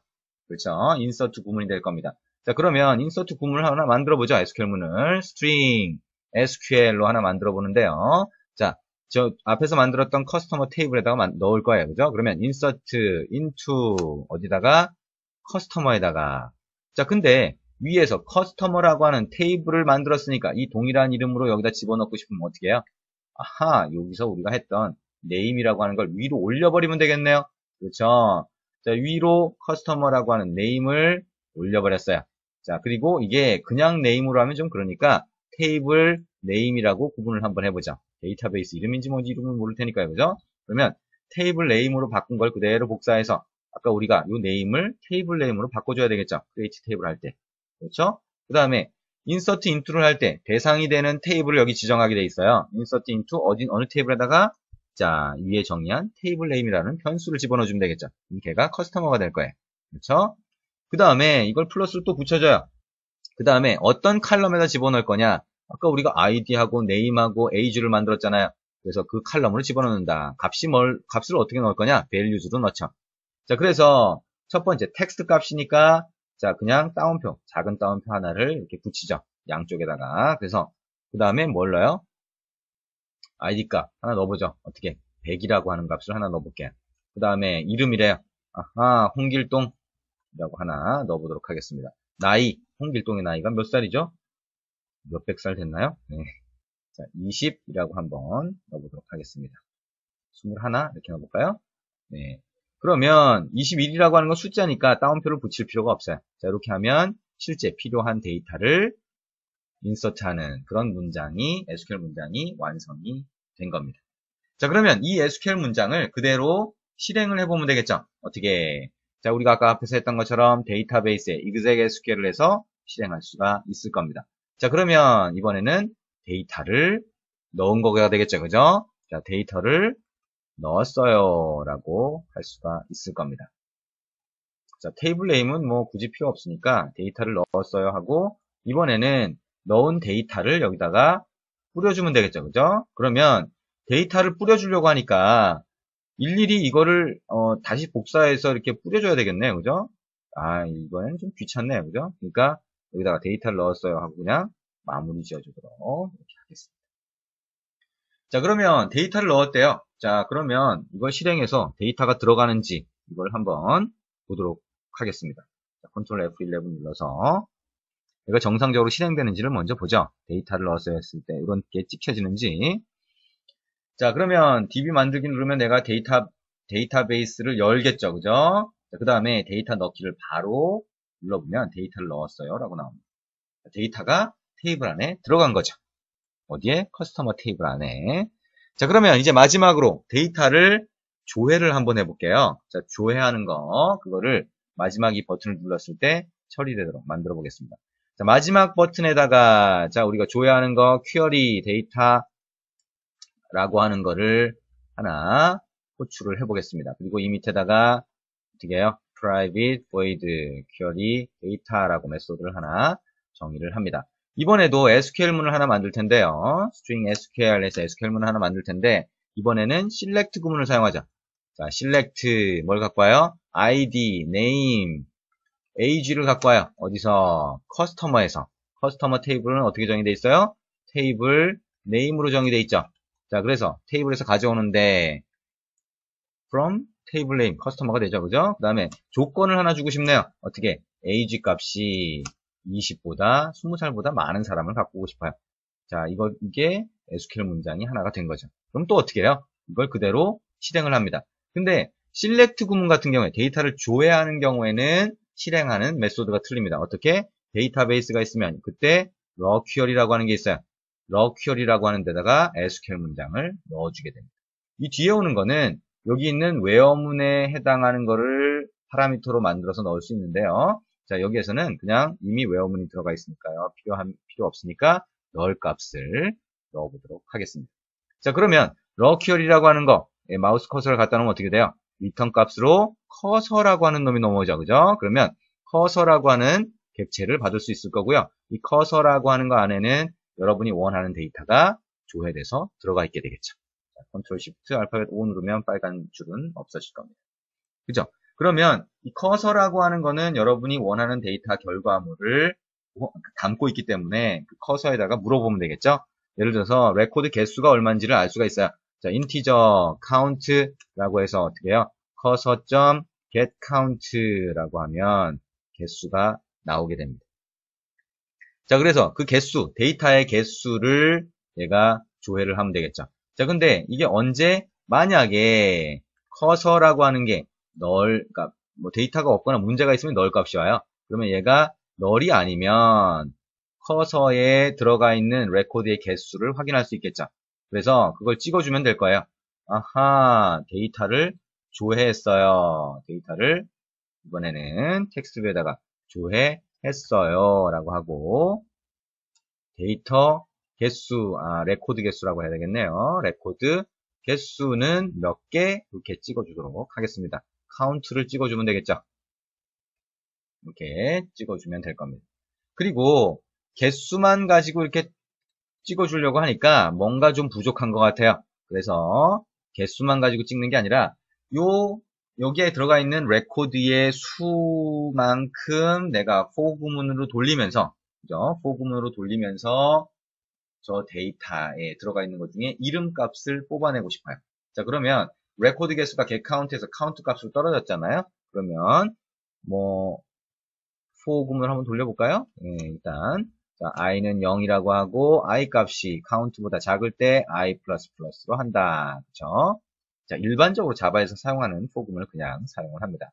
그렇죠. insert 구문이 될 겁니다. 자, 그러면 insert 구문을 하나 만들어 보죠. SQL문을 string SQL로 하나 만들어 보는데요. 자, 저 앞에서 만들었던 커스터머 테이블에다가 넣을 거예요. 그죠? 그러면 insert into 어디다가 커스터머에다가. 자, 근데 위에서 커스터머라고 하는 테이블을 만들었으니까 이 동일한 이름으로 여기다 집어넣고 싶으면 어떻게 해요? 아하, 여기서 우리가 했던 name이라고 하는 걸 위로 올려버리면 되겠네요. 그렇죠? 자, 위로 커스터머라고 하는 name을 올려버렸어요. 자, 그리고 이게 그냥 name으로 하면 좀 그러니까 테이블 name이라고 구분을 한번 해보자. 데이터베이스 이름인지 뭔지 이름은 모를 테니까요. 그죠? 그러면 테이블 name으로 바꾼 걸 그대로 복사해서 아까 우리가 이 name을 테이블 name으로 바꿔줘야 되겠죠. create 테이블 할 때. 그렇죠? 그 다음에 insert into를 할 때 대상이 되는 테이블을 여기 지정하게 돼 있어요. insert into 어느 테이블에다가 자 위에 정의한 테이블 name이라는 변수를 집어넣어 주면 되겠죠. 걔가 커스터머가 될 거예요. 그렇죠? 그 다음에 이걸 플러스를 또 붙여줘요. 그 다음에 어떤 칼럼에다 집어넣을 거냐? 아까 우리가 id하고 name하고 age를 만들었잖아요. 그래서 그 칼럼으로 집어넣는다. 값을 어떻게 넣을 거냐? values로 넣죠. 자, 그래서 첫 번째 텍스트 값이니까 자, 그냥 따옴표, 작은 따옴표 하나를 이렇게 붙이죠. 양쪽에다가. 그래서 그 다음에 뭘 넣어요? id 값 하나 넣어보죠. 어떻게? 100이라고 하는 값을 하나 넣어볼게요. 그 다음에 이름이래요. 아하, 홍길동이라고 하나 넣어보도록 하겠습니다. 나이, 홍길동의 나이가 몇 살이죠? 몇백 살 됐나요? 네. 자, 20이라고 한번 넣어보도록 하겠습니다. 21 이렇게 넣어볼까요? 네. 그러면 21이라고 하는 건 숫자니까 따옴표를 붙일 필요가 없어요. 자, 이렇게 하면 실제 필요한 데이터를 인서트하는 그런 문장이 SQL 문장이 완성이 된 겁니다. 자, 그러면 이 SQL 문장을 그대로 실행을 해보면 되겠죠. 어떻게? 자, 우리가 아까 앞에서 했던 것처럼 데이터베이스에 exec SQL을 해서 실행할 수가 있을 겁니다. 자, 그러면 이번에는 데이터를 넣은 거가 되겠죠. 그죠? 자, 데이터를 넣었어요 라고 할 수가 있을 겁니다. 자, 테이블 네임은 뭐 굳이 필요 없으니까 데이터를 넣었어요 하고 이번에는 넣은 데이터를 여기다가 뿌려주면 되겠죠. 그죠? 그러면 데이터를 뿌려주려고 하니까 일일이 이거를 다시 복사해서 이렇게 뿌려줘야 되겠네요. 그죠? 아, 이번엔 좀 귀찮네요. 그죠? 그러니까 여기다가 데이터를 넣었어요 하고 그냥 마무리 지어주도록 이렇게 하겠습니다. 자, 그러면 데이터를 넣었대요. 자, 그러면 이걸 실행해서 데이터가 들어가는지 이걸 한번 보도록 하겠습니다. 컨트롤 F11 눌러서 이거 정상적으로 실행되는지를 먼저 보죠. 데이터를 넣어서 했을 때 이건 게 찍혀지는지. 자, 그러면 DB 만들기 누르면 내가 데이터베이스를 열겠죠. 그죠? 그 다음에 데이터 넣기를 바로 눌러보면 데이터를 넣었어요. 라고 나옵니다. 데이터가 테이블 안에 들어간 거죠. 어디에? 커스터머 테이블 안에. 자, 그러면 이제 마지막으로 데이터를 조회를 한번 해볼게요. 자, 조회하는 거, 그거를 마지막 이 버튼을 눌렀을 때 처리되도록 만들어 보겠습니다. 자, 마지막 버튼에다가, 자, 우리가 조회하는 거, 퀘어리 데이터라고 하는 거를 하나 호출을 해보겠습니다. 그리고 이 밑에다가, 어떻게 해요? private void query data라고 메소드를 하나 정의를 합니다. 이번에도 SQL문을 하나 만들 텐데요. string SQL에서 SQL문을 하나 만들 텐데, 이번에는 select 구문을 사용하죠. 자, select 뭘 갖고 와요? ID, name, age를 갖고 와요. 어디서? 커스터머에서. 커스터머 테이블은 어떻게 정의되어 있어요? 테이블 name으로 정의되어 있죠. 자, 그래서 테이블에서 가져오는데 from 테이블 네임 커스터머가 되죠. 그죠? 그 다음에 조건을 하나 주고 싶네요. 어떻게? age 값이 20보다 20살보다 많은 사람을 갖고 오고 싶어요. 자, 이게 SQL 문장이 하나가 된 거죠. 그럼 또 어떻게 해요? 이걸 그대로 실행을 합니다. 근데 select 구문 같은 경우에 데이터를 조회하는 경우에는 실행하는 메소드가 틀립니다. 어떻게? 데이터베이스가 있으면 그때 raw query라고 하는 게 있어요. raw query라고 하는 데다가 SQL 문장을 넣어주게 됩니다. 이 뒤에 오는 거는 여기 있는 where문에 해당하는 거를 파라미터로 만들어서 넣을 수 있는데요. 자, 여기에서는 그냥 이미 where문이 들어가 있으니까요. 필요 없으니까 넣을 값을 넣어보도록 하겠습니다. 자, 그러면 raw query라고 하는 거, 마우스 커서를 갖다 놓으면 어떻게 돼요? 리턴 값으로 커서라고 하는 놈이 넘어오죠. 그죠? 그러면 커서라고 하는 객체를 받을 수 있을 거고요. 이 커서라고 하는 거 안에는 여러분이 원하는 데이터가 조회돼서 들어가 있게 되겠죠. 컨트롤 시프트 알파벳 O 누르면 빨간 줄은 없어질 겁니다. 그죠? 그러면 이 커서라고 하는 거는 여러분이 원하는 데이터 결과물을 담고 있기 때문에 그 커서에다가 물어보면 되겠죠? 예를 들어서 레코드 개수가 얼마인지를 알 수가 있어요. 자, 인티저 count라고 해서 어떻게 해요? cursor.get count라고 하면 개수가 나오게 됩니다. 자, 그래서 그 개수, 데이터의 개수를 얘가 조회를 하면 되겠죠. 자, 근데 이게 언제 만약에 커서라고 하는 게 그러니까 뭐 데이터가 없거나 문제가 있으면 널 값이 와요. 그러면 얘가 널이 아니면 커서에 들어가 있는 레코드의 개수를 확인할 수 있겠죠. 그래서 그걸 찍어주면 될 거예요. 아하, 데이터를 조회했어요. 데이터를 이번에는 텍스트뷰에다가 조회했어요 라고 하고 데이터 개수, 레코드 개수라고 해야 되겠네요. 레코드 개수는 몇 개 이렇게 찍어주도록 하겠습니다. 카운트를 찍어주면 되겠죠. 이렇게 찍어주면 될 겁니다. 그리고 개수만 가지고 이렇게 찍어주려고 하니까 뭔가 좀 부족한 것 같아요. 그래서 개수만 가지고 찍는 게 아니라 여기에 들어가 있는 레코드의 수만큼 내가 for 구문으로 돌리면서 그죠? for 구문으로 돌리면서 저 데이터에 들어가 있는 것 중에 이름 값을 뽑아내고 싶어요. 자, 그러면 레코드 개수가 getCount에서 count 값으로 떨어졌잖아요. 그러면 뭐 for 구문을 한번 돌려볼까요? 일단 자, i는 0이라고 하고 i 값이 count보다 작을 때 i++로 한다. 그렇죠? 자, 일반적으로 자바에서 사용하는 for 구문을 그냥 사용을 합니다.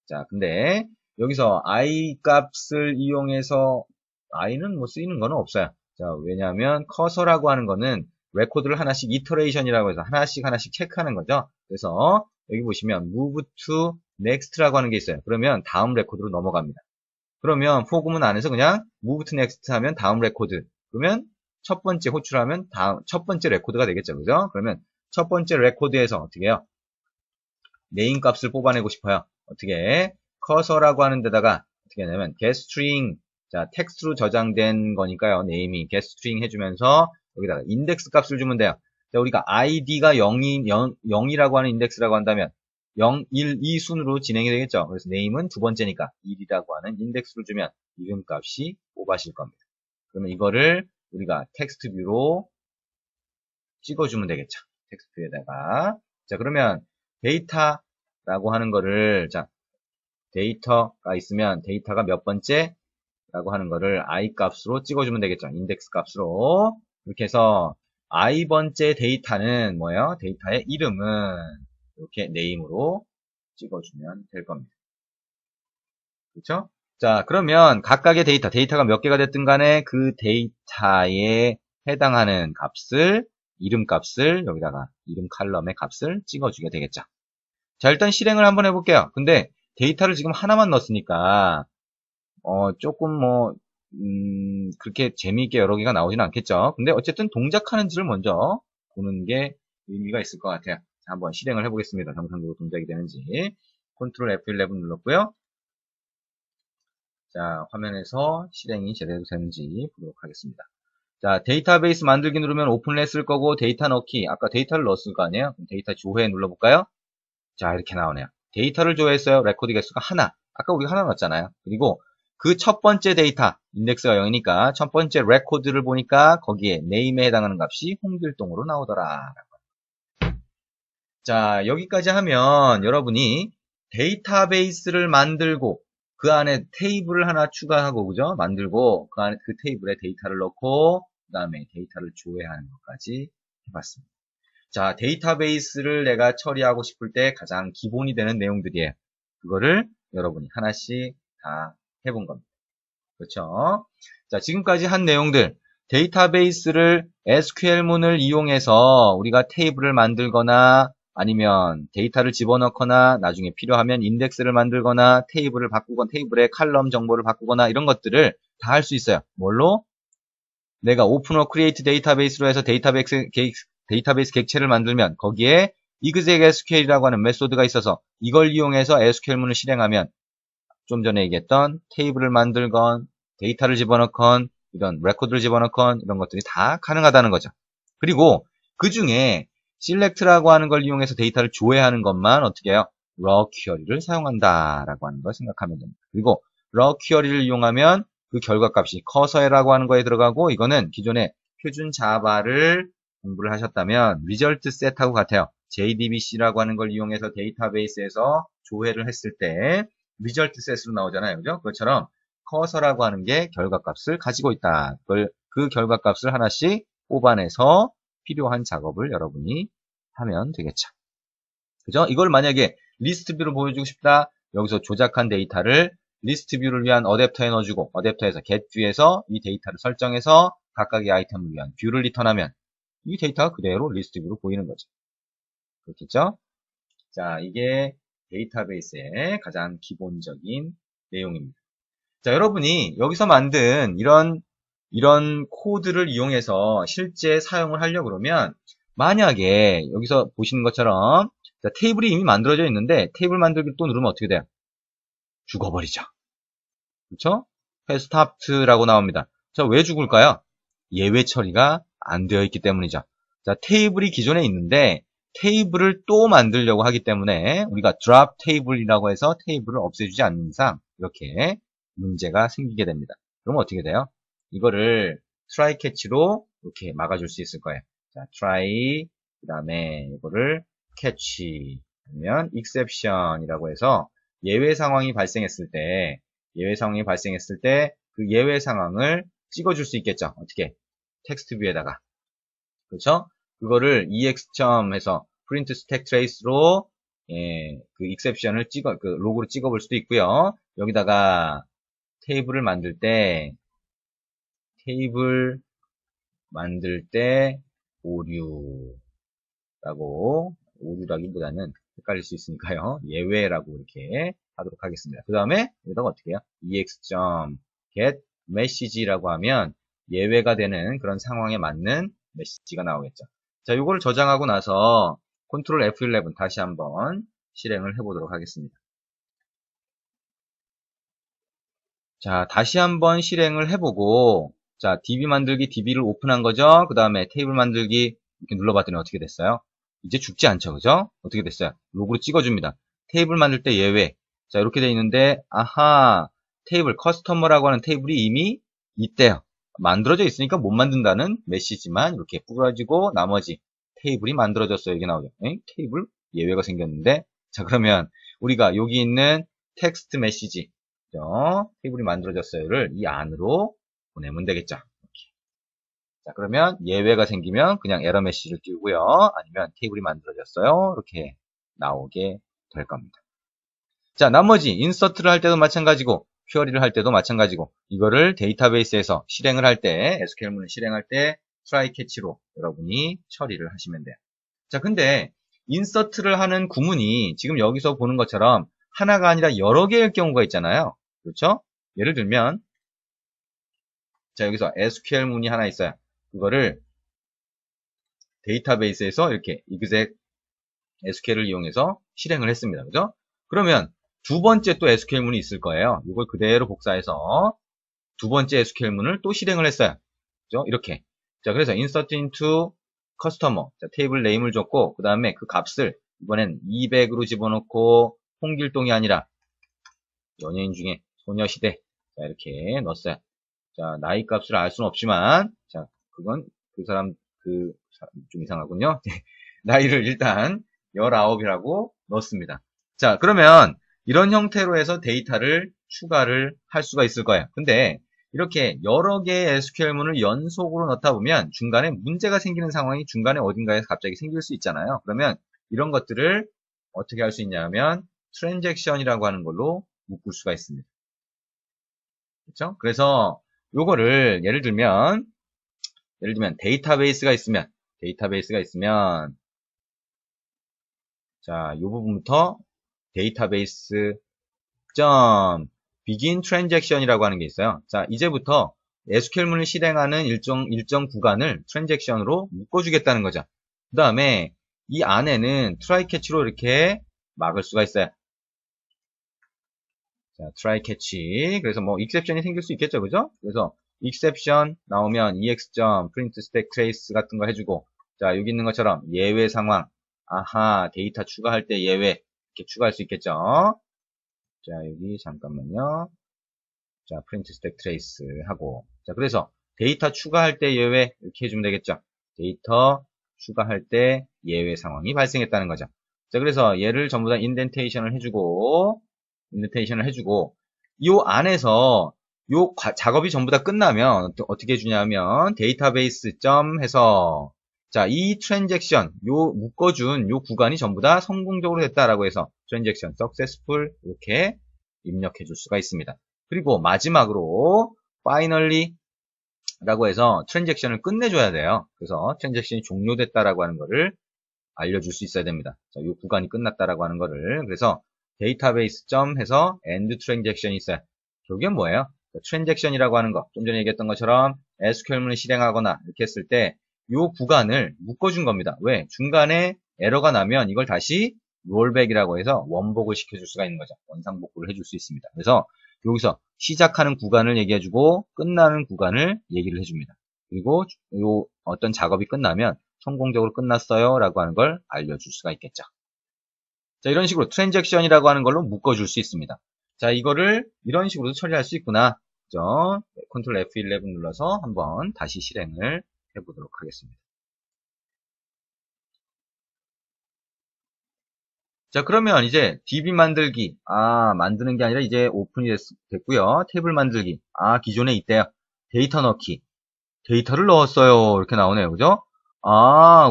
자, 근데 여기서 i 값을 이용해서 i는 뭐 쓰이는 거는 없어요. 자, 왜냐하면 커서라고 하는 거는 레코드를 하나씩 이터레이션이라고 해서 하나씩 체크하는 거죠. 그래서 여기 보시면 move to next라고 하는 게 있어요. 그러면 다음 레코드로 넘어갑니다. 그러면 for 구문 안에서 그냥 move to next 하면 다음 레코드. 그러면 첫 번째 호출하면 첫 번째 레코드가 되겠죠. 그죠? 그러면 첫 번째 레코드에서 어떻게 해요? 네임 값을 뽑아내고 싶어요. 어떻게? 커서라고 하는 데다가 어떻게 하냐면 getString 자, 텍스트로 저장된 거니까요. 네임이 getString 해주면서 여기다가 인덱스 값을 주면 돼요. 자, 우리가 id가 0이라고 하는 인덱스라고 한다면 0, 1, 2 순으로 진행이 되겠죠. 그래서 네임은 두 번째니까 1이라고 하는 인덱스를 주면 이름 값이 뽑아질 겁니다. 그러면 이거를 우리가 텍스트 뷰로 찍어주면 되겠죠. 텍스트에다가. 자, 그러면 데이터라고 하는 거를, 자, 데이터가 있으면 데이터가 몇 번째? 라고 하는 거를 i 값으로 찍어주면 되겠죠. 인덱스 값으로. 이렇게 해서 i 번째 데이터는 뭐예요? 데이터의 이름은 이렇게 name으로 찍어주면 될 겁니다. 그렇죠? 자, 그러면 각각의 데이터가 몇 개가 됐든 간에 그 데이터에 해당하는 값을, 이름 값을 여기다가 이름 칼럼의 값을 찍어주게 되겠죠. 자, 일단 실행을 한번 해볼게요. 근데 데이터를 지금 하나만 넣었으니까 조금 그렇게 재미있게 여러 개가 나오진 않겠죠. 근데 어쨌든 동작하는지를 먼저 보는 게 의미가 있을 것 같아요. 자, 한번 실행을 해보겠습니다. 정상적으로 동작이 되는지. 컨트롤 F11 눌렀고요. 자, 화면에서 실행이 제대로 되는지 보도록 하겠습니다. 자, 데이터베이스 만들기 누르면 오픈을 했을 거고, 데이터 넣기. 아까 데이터를 넣었을 거 아니에요? 그럼 데이터 조회 눌러볼까요? 자, 이렇게 나오네요. 데이터를 조회했어요. 레코드 개수가 하나. 아까 우리가 하나 넣었잖아요. 그리고 그 첫 번째 데이터, 인덱스가 0이니까 첫 번째 레코드를 보니까 거기에 name에 해당하는 값이 홍길동으로 나오더라. 자, 여기까지 하면 여러분이 데이터베이스를 만들고 그 안에 테이블을 하나 추가하고, 그죠? 만들고 그 안에 그 테이블에 데이터를 넣고 그 다음에 데이터를 조회하는 것까지 해봤습니다. 자, 데이터베이스를 내가 처리하고 싶을 때 가장 기본이 되는 내용들이에요. 그거를 여러분이 하나씩 다 해본 겁니다. 그렇죠? 자, 지금까지 한 내용들, 데이터베이스를 SQL문을 이용해서 우리가 테이블을 만들거나 아니면 데이터를 집어넣거나 나중에 필요하면 인덱스를 만들거나 테이블을 바꾸거나 테이블의 칼럼 정보를 바꾸거나 이런 것들을 다 할 수 있어요. 뭘로? 내가 오픈어 크리에이트 데이터베이스로 해서 데이터베이스 객체를 만들면 거기에 execSQL이라고 하는 메소드가 있어서 이걸 이용해서 SQL문을 실행하면 좀 전에 얘기했던 테이블을 만들건 데이터를 집어넣건 이런 레코드를 집어넣건 이런 것들이 다 가능하다는 거죠. 그리고 그 중에 select라고 하는 걸 이용해서 데이터를 조회하는 것만 어떻게 해요? raw query를 사용한다라고 하는 걸 생각하면 됩니다. 그리고 raw query를 이용하면 그 결과값이 커서라고 하는 거에 들어가고 이거는 기존에 표준 자바를 공부를 하셨다면 result set하고 같아요. JDBC라고 하는 걸 이용해서 데이터베이스에서 조회를 했을 때 result set으로 나오잖아요. 그죠? 그것처럼 커서라고 하는 게 결과값을 가지고 있다. 그 결과값을 하나씩 뽑아내서 필요한 작업을 여러분이 하면 되겠죠. 그죠? 이걸 만약에 리스트 뷰로 보여주고 싶다. 여기서 조작한 데이터를 리스트 뷰를 위한 어댑터에 넣어주고 어댑터에서 get 뷰에서 이 데이터를 설정해서 각각의 아이템을 위한 뷰를 리턴하면 이 데이터가 그대로 리스트 뷰로 보이는 거죠. 그렇겠죠? 자, 이게 데이터베이스의 가장 기본적인 내용입니다. 자, 여러분이 여기서 만든 이런 코드를 이용해서 실제 사용을 하려고 그러면 만약에 여기서 보시는 것처럼 자, 테이블이 이미 만들어져 있는데 테이블 만들기를 또 누르면 어떻게 돼요? 죽어버리죠. 그렇죠? stoped라고 나옵니다. 자, 왜 죽을까요? 예외 처리가 안 되어 있기 때문이죠. 자, 테이블이 기존에 있는데 테이블을 또 만들려고 하기 때문에 우리가 drop table이라고 해서 테이블을 없애주지 않는 이상 이렇게 문제가 생기게 됩니다. 그럼 어떻게 돼요? 이거를 try catch로 이렇게 막아줄 수 있을 거예요. 자, try 그 다음에 이거를 catch 아니면 exception이라고 해서 예외 상황이 발생했을 때 그 예외 상황을 찍어줄 수 있겠죠. 어떻게? 텍스트 뷰에다가. 그렇죠? 그거를 ex 해서 print stack trace로 그 exception을 그 로그로 찍어볼 수도 있고요. 여기다가 테이블을 만들 때 오류라기보다는 헷갈릴 수 있으니까요. 예외라고 이렇게 하도록 하겠습니다. 그 다음에 여기다가 어떻게 해요? ex.get message라고 하면 예외가 되는 그런 상황에 맞는 메시지가 나오겠죠. 자, 요거를 저장하고 나서 컨트롤 F11 다시 한번 실행을 해보도록 하겠습니다. 자, 다시 한번 실행을 해보고 자, DB 만들기 DB를 오픈한 거죠. 그 다음에 테이블 만들기 이렇게 눌러봤더니 어떻게 됐어요? 이제 죽지 않죠, 그죠? 어떻게 됐어요? 로그로 찍어줍니다. 테이블 만들 때 예외. 자, 이렇게 돼 있는데 아하, 테이블 커스터머라고 하는 테이블이 이미 있대요. 만들어져 있으니까 못 만든다는 메시지만 이렇게 뿌려지고 나머지 테이블이 만들어졌어요. 이게 나오죠. 테이블? 예외가 생겼는데. 자, 그러면 우리가 여기 있는 텍스트 메시지, 테이블이 만들어졌어요를 이 안으로 보내면 되겠죠. 자, 그러면 예외가 생기면 그냥 에러 메시지를 띄우고요. 아니면 테이블이 만들어졌어요. 이렇게 나오게 될 겁니다. 자, 나머지 인서트를 할 때도 마찬가지고 퀘어리를 할 때도 마찬가지고 이거를 데이터베이스에서 실행을 할 때 SQL문을 실행할 때 try catch로 여러분이 처리를 하시면 돼요. 자, 근데 인서트를 하는 구문이 지금 여기서 보는 것처럼 하나가 아니라 여러 개일 경우가 있잖아요. 그렇죠? 예를 들면 자, 여기서 SQL문이 하나 있어요. 그거를 데이터베이스에서 이렇게 exec SQL을 이용해서 실행을 했습니다. 그죠? 그러면 두 번째 또 SQL문이 있을 거예요. 이걸 그대로 복사해서 두 번째 SQL문을 또 실행을 했어요. 그죠? 이렇게. 자, 그래서 insert into customer. 자, 테이블 네임을 줬고, 그 다음에 그 값을 이번엔 200으로 집어넣고, 홍길동이 아니라 연예인 중에 소녀시대. 자, 이렇게 넣었어요. 자, 나이 값을 알 수는 없지만, 자, 그건 그 사람 좀 이상하군요. 나이를 일단 19이라고 넣습니다. 자, 그러면 이런 형태로 해서 데이터를 추가를 할 수가 있을 거예요. 근데 이렇게 여러 개의 SQL문을 연속으로 넣다 보면 중간에 문제가 생기는 상황이 중간에 어딘가에 갑자기 생길 수 있잖아요. 그러면 이런 것들을 어떻게 할 수 있냐면 트랜잭션이라고 하는 걸로 묶을 수가 있습니다. 그렇죠? 그래서 요거를 예를 들면 데이터베이스가 있으면 자, 이 부분부터 데이터베이스 begin transaction이라고 하는 게 있어요. 자, 이제부터 SQL문을 실행하는 일정 구간을 트랜잭션으로 묶어주겠다는 거죠. 그 다음에 이 안에는 try catch로 이렇게 막을 수가 있어요. 자, try catch. 그래서 뭐 exception이 생길 수 있겠죠, 그죠? 그래서 exception 나오면 ex.print stack trace 같은 거 해주고, 자, 여기 있는 것처럼 예외 상황, 아하, 데이터 추가할 때 예외 이렇게 추가할 수 있겠죠. 자, 여기 잠깐만요. 자, print stack trace 하고, 자, 그래서 데이터 추가할 때 예외 이렇게 해주면 되겠죠. 데이터 추가할 때 예외 상황이 발생했다는 거죠. 자, 그래서 얘를 전부 다 인덴테이션을 해주고, 이 안에서 요 작업이 전부 다 끝나면 어떻게 해주냐면 데이터베이스 점 해서 자, 이 트랜잭션 요 묶어준 요 구간이 전부 다 성공적으로 됐다라고 해서 트랜잭션 successful 이렇게 입력해 줄 수가 있습니다. 그리고 마지막으로 finally 라고 해서 트랜잭션을 끝내줘야 돼요. 그래서 트랜잭션이 종료됐다라고 하는 거를 알려줄 수 있어야 됩니다. 자, 이 구간이 끝났다라고 하는 거를. 그래서 데이터베이스 점 해서 end 트랜잭션이 있어요. 저게 뭐예요? 트랜잭션이라고 하는 거. 좀 전에 얘기했던 것처럼 SQL문을 실행하거나 이렇게 했을 때 이 구간을 묶어준 겁니다. 왜? 중간에 에러가 나면 이걸 다시 롤백이라고 해서 원복을 시켜줄 수가 있는 거죠. 원상복구를 해줄 수 있습니다. 그래서 여기서 시작하는 구간을 얘기해주고 끝나는 구간을 얘기를 해줍니다. 그리고 요 어떤 작업이 끝나면 성공적으로 끝났어요 라고 하는 걸 알려줄 수가 있겠죠. 자, 이런 식으로 트랜잭션이라고 하는 걸로 묶어줄 수 있습니다. 자, 이거를 이런 식으로도 처리할 수 있구나. 그죠? 컨트롤 F11 눌러서 한번 다시 실행을 해보도록 하겠습니다. 자, 그러면 이제 DB 만들기. 만드는 게 아니라 이제 오픈이 됐고요. 탭을 만들기. 기존에 있대요. 데이터 넣기. 데이터를 넣었어요. 이렇게 나오네요. 그죠?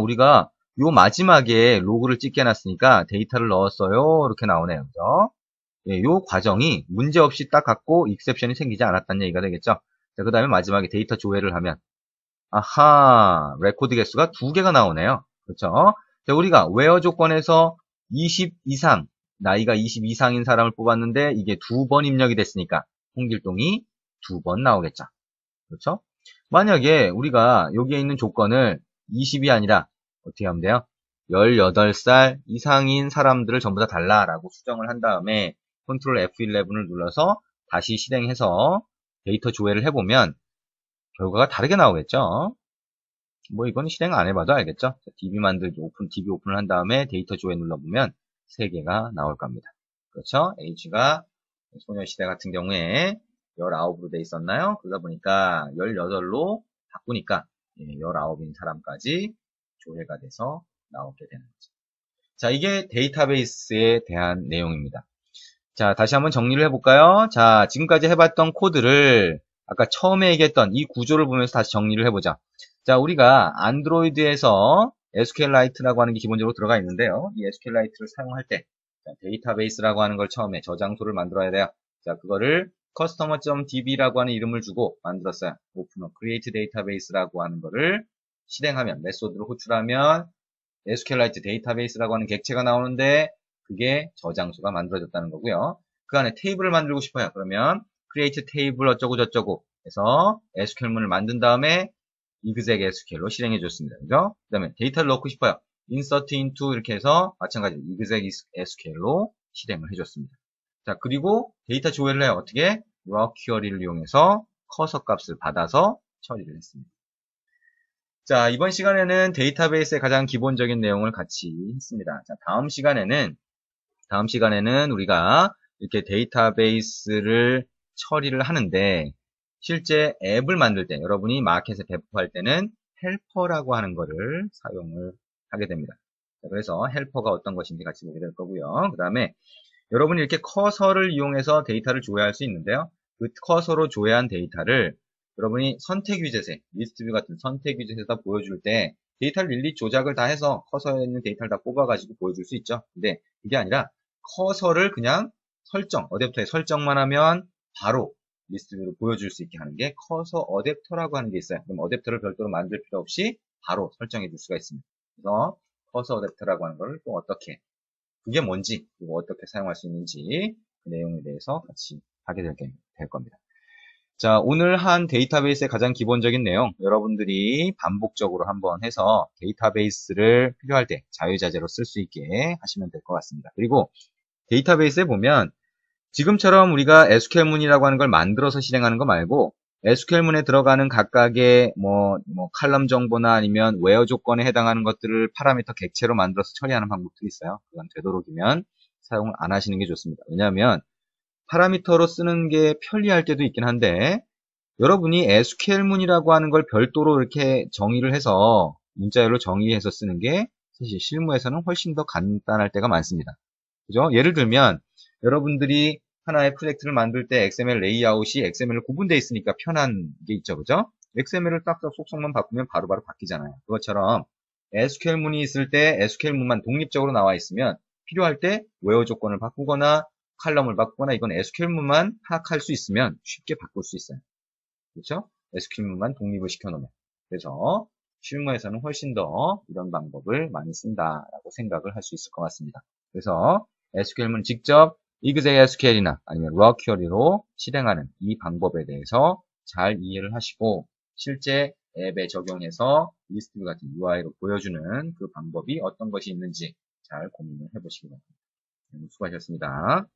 우리가 요 마지막에 로그를 찍게 해놨으니까 데이터를 넣었어요. 이렇게 나오네요. 그죠? 예, 요 과정이 문제없이 딱 갖고 익셉션이 생기지 않았다는 얘기가 되겠죠? 자, 그 다음에 마지막에 데이터 조회를 하면 레코드 개수가 2개가 나오네요. 그렇죠? 자, 우리가 where 조건에서 20 이상, 나이가 20 이상인 사람을 뽑았는데 이게 2번 입력이 됐으니까 홍길동이 2번 나오겠죠. 그렇죠? 만약에 우리가 여기에 있는 조건을 20이 아니라 어떻게 하면 돼요? 18살 이상인 사람들을 전부 다 달라라고 수정을 한 다음에 컨트롤 F11을 눌러서 다시 실행해서 데이터 조회를 해보면 결과가 다르게 나오겠죠. 뭐 이건 실행 안 해봐도 알겠죠. DB 만들기 DB 오픈을 한 다음에 데이터 조회 눌러보면 3개가 나올 겁니다. 그렇죠? A가 소녀시대 같은 경우에 19으로 돼 있었나요? 그러다 보니까 18로 바꾸니까 19인 사람까지 조회가 돼서 나오게 되는 거죠. 자, 이게 데이터베이스에 대한 내용입니다. 자, 다시 한번 정리를 해볼까요? 자, 지금까지 해봤던 코드를 아까 처음에 얘기했던 이 구조를 보면서 다시 정리를 해보자. 자, 우리가 안드로이드에서 SQLite라고 하는 게 기본적으로 들어가 있는데요. 이 SQLite를 사용할 때 데이터베이스라고 하는 걸 처음에 저장소를 만들어야 돼요. 자, 그거를 customer.db라고 하는 이름을 주고 만들었어요. 오픈어 create database라고 하는 거를 실행하면, 메소드를 호출하면 SQLite 데이터베이스라고 하는 객체가 나오는데 그게 저장소가 만들어졌다는 거고요. 그 안에 테이블을 만들고 싶어요. 그러면 create table 어쩌고 저쩌고 해서 SQL문을 만든 다음에 exec SQL로 실행해 줬습니다. 그죠? 그 다음에 데이터를 넣고 싶어요. insert into 이렇게 해서 마찬가지로 exec SQL로 실행을 해줬습니다. 자, 그리고 데이터 조회를 해요. 어떻게? raw query를 이용해서 커서 값을 받아서 처리를 했습니다. 자, 이번 시간에는 데이터베이스의 가장 기본적인 내용을 같이 했습니다. 자, 다음 시간에는 우리가 이렇게 데이터베이스를 처리를 하는데 실제 앱을 만들 때 여러분이 마켓에 배포할 때는 헬퍼라고 하는 거를 사용을 하게 됩니다. 자, 그래서 헬퍼가 어떤 것인지 같이 보게 될 거고요. 그 다음에 여러분이 이렇게 커서를 이용해서 데이터를 조회할 수 있는데요. 그 커서로 조회한 데이터를 여러분이 선택 위젯에, 리스트 뷰 같은 선택 위젯에다 보여줄 때 데이터를 일일이 조작을 다 해서 커서에 있는 데이터를 다 뽑아가지고 보여줄 수 있죠. 근데 그게 아니라 커서를 그냥 어댑터에 설정만 하면 바로 리스트 뷰로 보여줄 수 있게 하는 게 커서 어댑터라고 하는 게 있어요. 그럼 어댑터를 별도로 만들 필요 없이 바로 설정해 줄 수가 있습니다. 그래서 커서 어댑터라고 하는 거를 또 어떻게, 그게 뭔지, 그리고 어떻게 사용할 수 있는지 그 내용에 대해서 같이 하게 될 겁니다. 자, 오늘 한 데이터베이스의 가장 기본적인 내용, 여러분들이 반복적으로 한번 해서 데이터베이스를 필요할 때 자유자재로 쓸 수 있게 하시면 될 것 같습니다. 그리고 데이터베이스에 보면 지금처럼 우리가 SQL문이라고 하는 걸 만들어서 실행하는 거 말고 SQL문에 들어가는 각각의 칼럼 정보나 아니면 웨어 조건에 해당하는 것들을 파라미터 객체로 만들어서 처리하는 방법들이 있어요. 그건 되도록이면 사용을 안 하시는 게 좋습니다. 왜냐하면 파라미터로 쓰는 게 편리할 때도 있긴 한데 여러분이 SQL문이라고 하는 걸 별도로 이렇게 정의를 해서 문자열로 정의해서 쓰는 게 사실 실무에서는 훨씬 더 간단할 때가 많습니다. 그죠? 예를 들면 여러분들이 하나의 프로젝트를 만들 때 XML 레이아웃이 XML로 구분되어 있으니까 편한 게 있죠. 그죠? XML을 딱딱 속성만 바꾸면 바로바로 바뀌잖아요. 그것처럼 SQL문이 있을 때 SQL문만 독립적으로 나와 있으면 필요할 때 웨어 조건을 바꾸거나 칼럼을 바꾸거나 이건 SQL문만 파악할 수 있으면 쉽게 바꿀 수 있어요. 그렇죠? SQL문만 독립을 시켜놓으면. 그래서 실무에서는 훨씬 더 이런 방법을 많이 쓴다라고 생각을 할 수 있을 것 같습니다. 그래서 SQL문 직접 exec SQL이나 아니면 raw query로 실행하는 이 방법에 대해서 잘 이해를 하시고 실제 앱에 적용해서 리스트 같은 UI로 보여주는 그 방법이 어떤 것이 있는지 잘 고민을 해보시기 바랍니다. 수고하셨습니다.